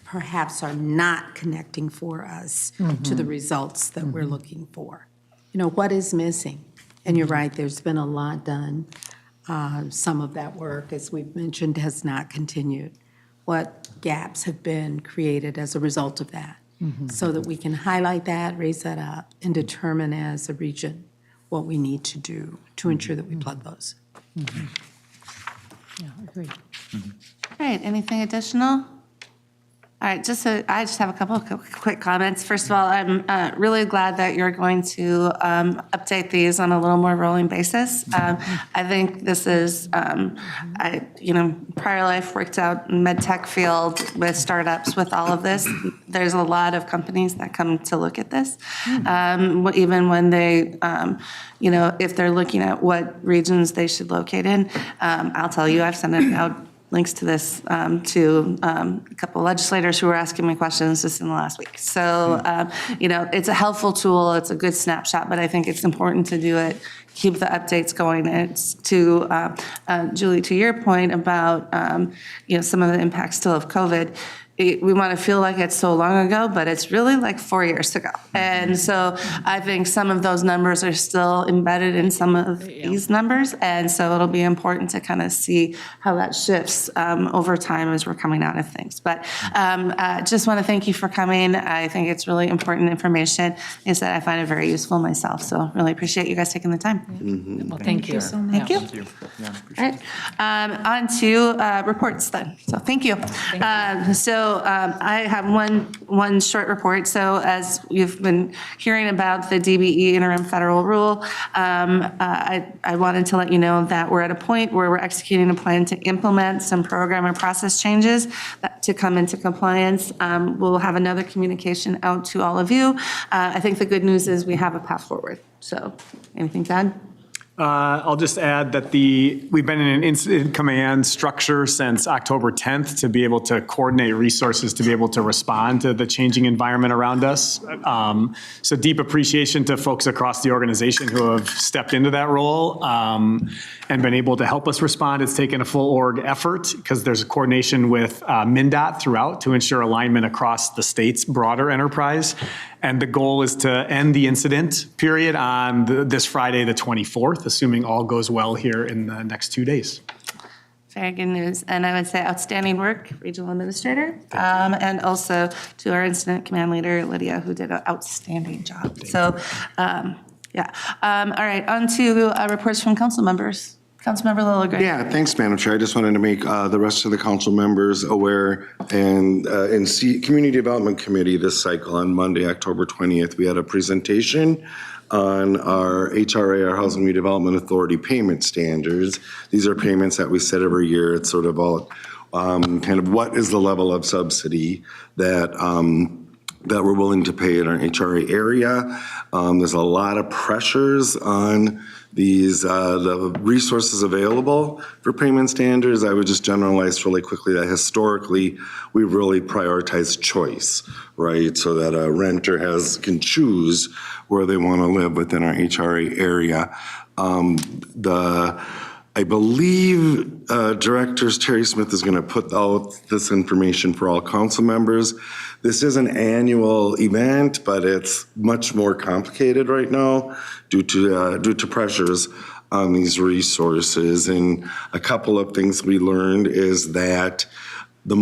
Speaker 8: perhaps are not connecting for us to the results that we're looking for? You know, what is missing? And you're right, there's been a lot done. Some of that work, as we've mentioned, has not continued. What gaps have been created as a result of that? So that we can highlight that, raise that up, and determine as a region what we need to do to ensure that we plug those.
Speaker 13: Yeah, agreed.
Speaker 1: All right, anything additional? All right, I just have a couple of quick comments. First of all, I'm really glad that you're going to update these on a little more rolling basis. I think this is, prior life worked out in med tech field with startups with all of this. There's a lot of companies that come to look at this, even when they, if they're looking at what regions they should locate in. I'll tell you, I've sent it out links to this to a couple of legislators who were asking me questions just in the last week. So, it's a helpful tool. It's a good snapshot, but I think it's important to do it, keep the updates going. It's to, Julie, to your point about, some of the impacts still of COVID. We want to feel like it's so long ago, but it's really like 4 years ago. And so I think some of those numbers are still embedded in some of these numbers. And so it'll be important to kind of see how that shifts over time as we're coming out of things. But just want to thank you for coming. I think it's really important information. Like I said, I find it very useful myself. So really appreciate you guys taking the time.
Speaker 13: Well, thank you.
Speaker 1: Thank you. All right. On to reports then. So thank you. I have one short report. So as you've been hearing about the DBE interim federal rule, I wanted to let you know that we're at a point where we're executing a plan to implement some program and process changes to come into compliance. We'll have another communication out to all of you. I think the good news is we have a path forward. So anything to add?
Speaker 12: I'll just add that we've been in an incident command structure since October 10th to be able to coordinate resources to be able to respond to the changing environment around us. So deep appreciation to folks across the organization who have stepped into that role and been able to help us respond. It's taken a full org effort because there's a coordination with MnDOT throughout to ensure alignment across the state's broader enterprise. And the goal is to end the incident period on this Friday, the 24th, assuming all goes well here in the next 2 days.
Speaker 1: Very good news. And I would say outstanding work, Regional Administrator, and also to our Incident Command Leader, Lydia, who did an outstanding job. So, all right, on to reports from council members. Councilmember Lilligren.
Speaker 7: Yeah, thanks, Madam Chair. I just wanted to make the rest of the council members aware, and in Community Development Committee this cycle on Monday, October 20th, we had a presentation on our HRA, our Housing Redevelopment Authority payment standards. These are payments that we set every year. It's sort of all kind of what is the level of subsidy that that we're willing to pay in our HRA area. There's a lot of pressures on these the resources available for payment standards. I would just generalize really quickly that historically we really prioritize choice, right? So that a renter can choose where they want to live within our HRA area. I believe Director Terry Smith is going to put out this information for all council members. This is an annual event, but it's much more complicated right now due to pressures on these resources. And a couple of things we learned is that the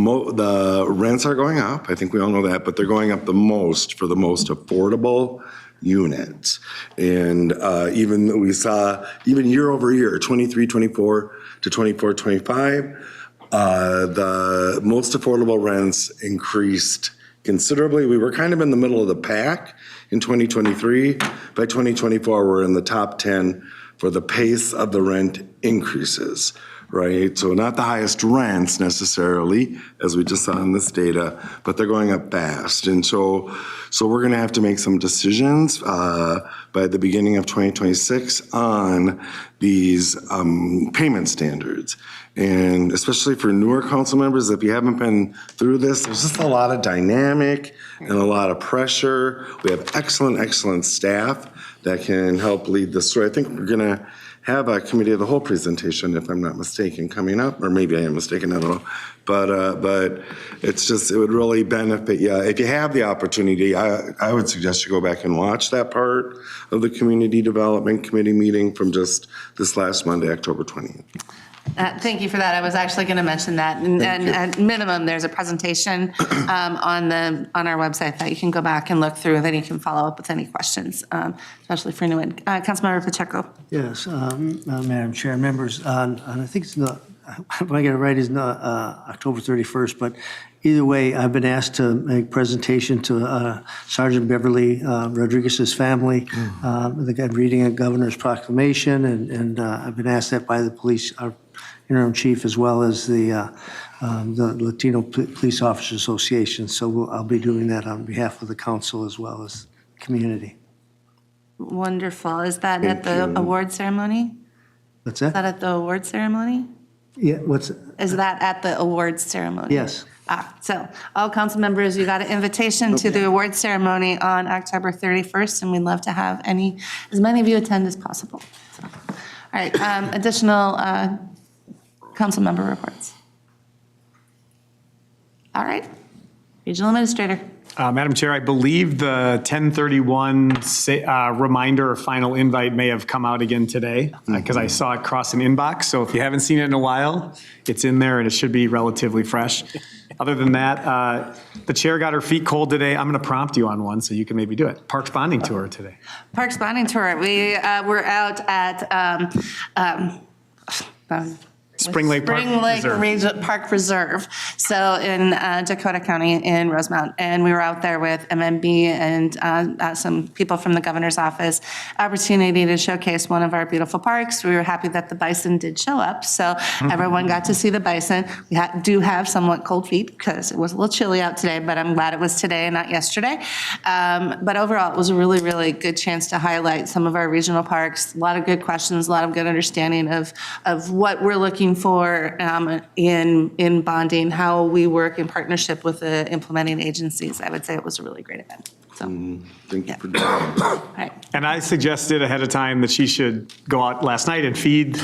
Speaker 7: rents are going up. I think we all know that, but they're going up the most for the most affordable units. And even though we saw, even year over year, 23, 24 to 24, 25, the most affordable rents increased considerably. We were kind of in the middle of the pack in 2023. By 2024, we're in the top 10 for the pace of the rent increases, right? So not the highest rents necessarily, as we just saw in this data, but they're going up fast. And so we're going to have to make some decisions by the beginning of 2026 on these payment standards. And especially for newer council members, if you haven't been through this, there's just a lot of dynamic and a lot of pressure. We have excellent staff that can help lead this through. I think we're going to have a committee of the whole presentation, if I'm not mistaken, coming up, or maybe I am mistaken, I don't know. But it's just, it would really benefit you. If you have the opportunity, I would suggest you go back and watch that part of the Community Development Committee meeting from just this last Monday, October 20th.
Speaker 1: Thank you for that. I was actually going to mention that. And at minimum, there's a presentation on our website that you can go back and look through, and then you can follow up with any questions, especially for new. Councilmember Pacheco.
Speaker 11: Yes, Madam Chair, members, and I think it's not, if I get it right, it's not October 31st, but either way, I've been asked to make presentation to Sergeant Beverly Rodriguez's family. I'm reading a governor's proclamation, and I've been asked that by the police, our interim chief, as well as the Latino Police Officers Association. So I'll be doing that on behalf of the council as well as the community.
Speaker 1: Wonderful. Is that at the award ceremony?
Speaker 11: What's
Speaker 1: Is
Speaker 11: that?
Speaker 1: that at the award ceremony?
Speaker 11: Yeah, what's?
Speaker 1: Is that at the awards ceremony?
Speaker 11: Yes.
Speaker 1: So all council members, you got an invitation to the award ceremony on October 31st, and we'd love to have as many of you attend as possible. So, all right, additional council member reports. All right, Regional Administrator.
Speaker 12: Madam Chair, I believe the 1031 reminder or final invite may have come out again today because I saw it cross an inbox. So if you haven't seen it in a while, it's in there and it should be relatively fresh. Other than that, the chair got her feet cold today. I'm going to prompt you on one so you can maybe do it. Parks Bonding Tour today.
Speaker 1: Parks Bonding Tour. We were out at
Speaker 12: Spring Lake
Speaker 1: Park Reserve. So in Dakota County in Rosemount. And we were out there with MMB and some people from the governor's office. Opportunity to showcase one of our beautiful parks. We were happy that the bison did show up. So everyone got to see the bison. We do have somewhat cold feet because it was a little chilly out today, but I'm glad it was today and not yesterday. But overall, it was a really, really good chance to highlight some of our regional parks. A lot of good questions, a lot of good understanding of what we're looking for in bonding, how we work in partnership with the implementing agencies. I would say it was a really great event. So,
Speaker 7: thank you for doing that.
Speaker 1: All right.
Speaker 12: And I suggested ahead of time that she should go out last night and feed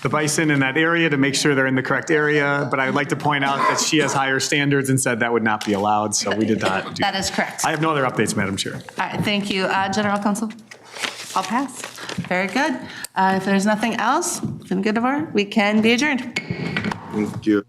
Speaker 12: the bison in that area to make sure they're in the correct area. But I would like to point out that she has higher standards and said that would not be allowed. So we did not do
Speaker 1: that. Is correct.
Speaker 12: I have no other updates, Madam Chair.
Speaker 1: All right. Thank you. General Counsel? I'll pass. Very good. If there's nothing else, from good of our, we can be adjourned.
Speaker 7: Thank you.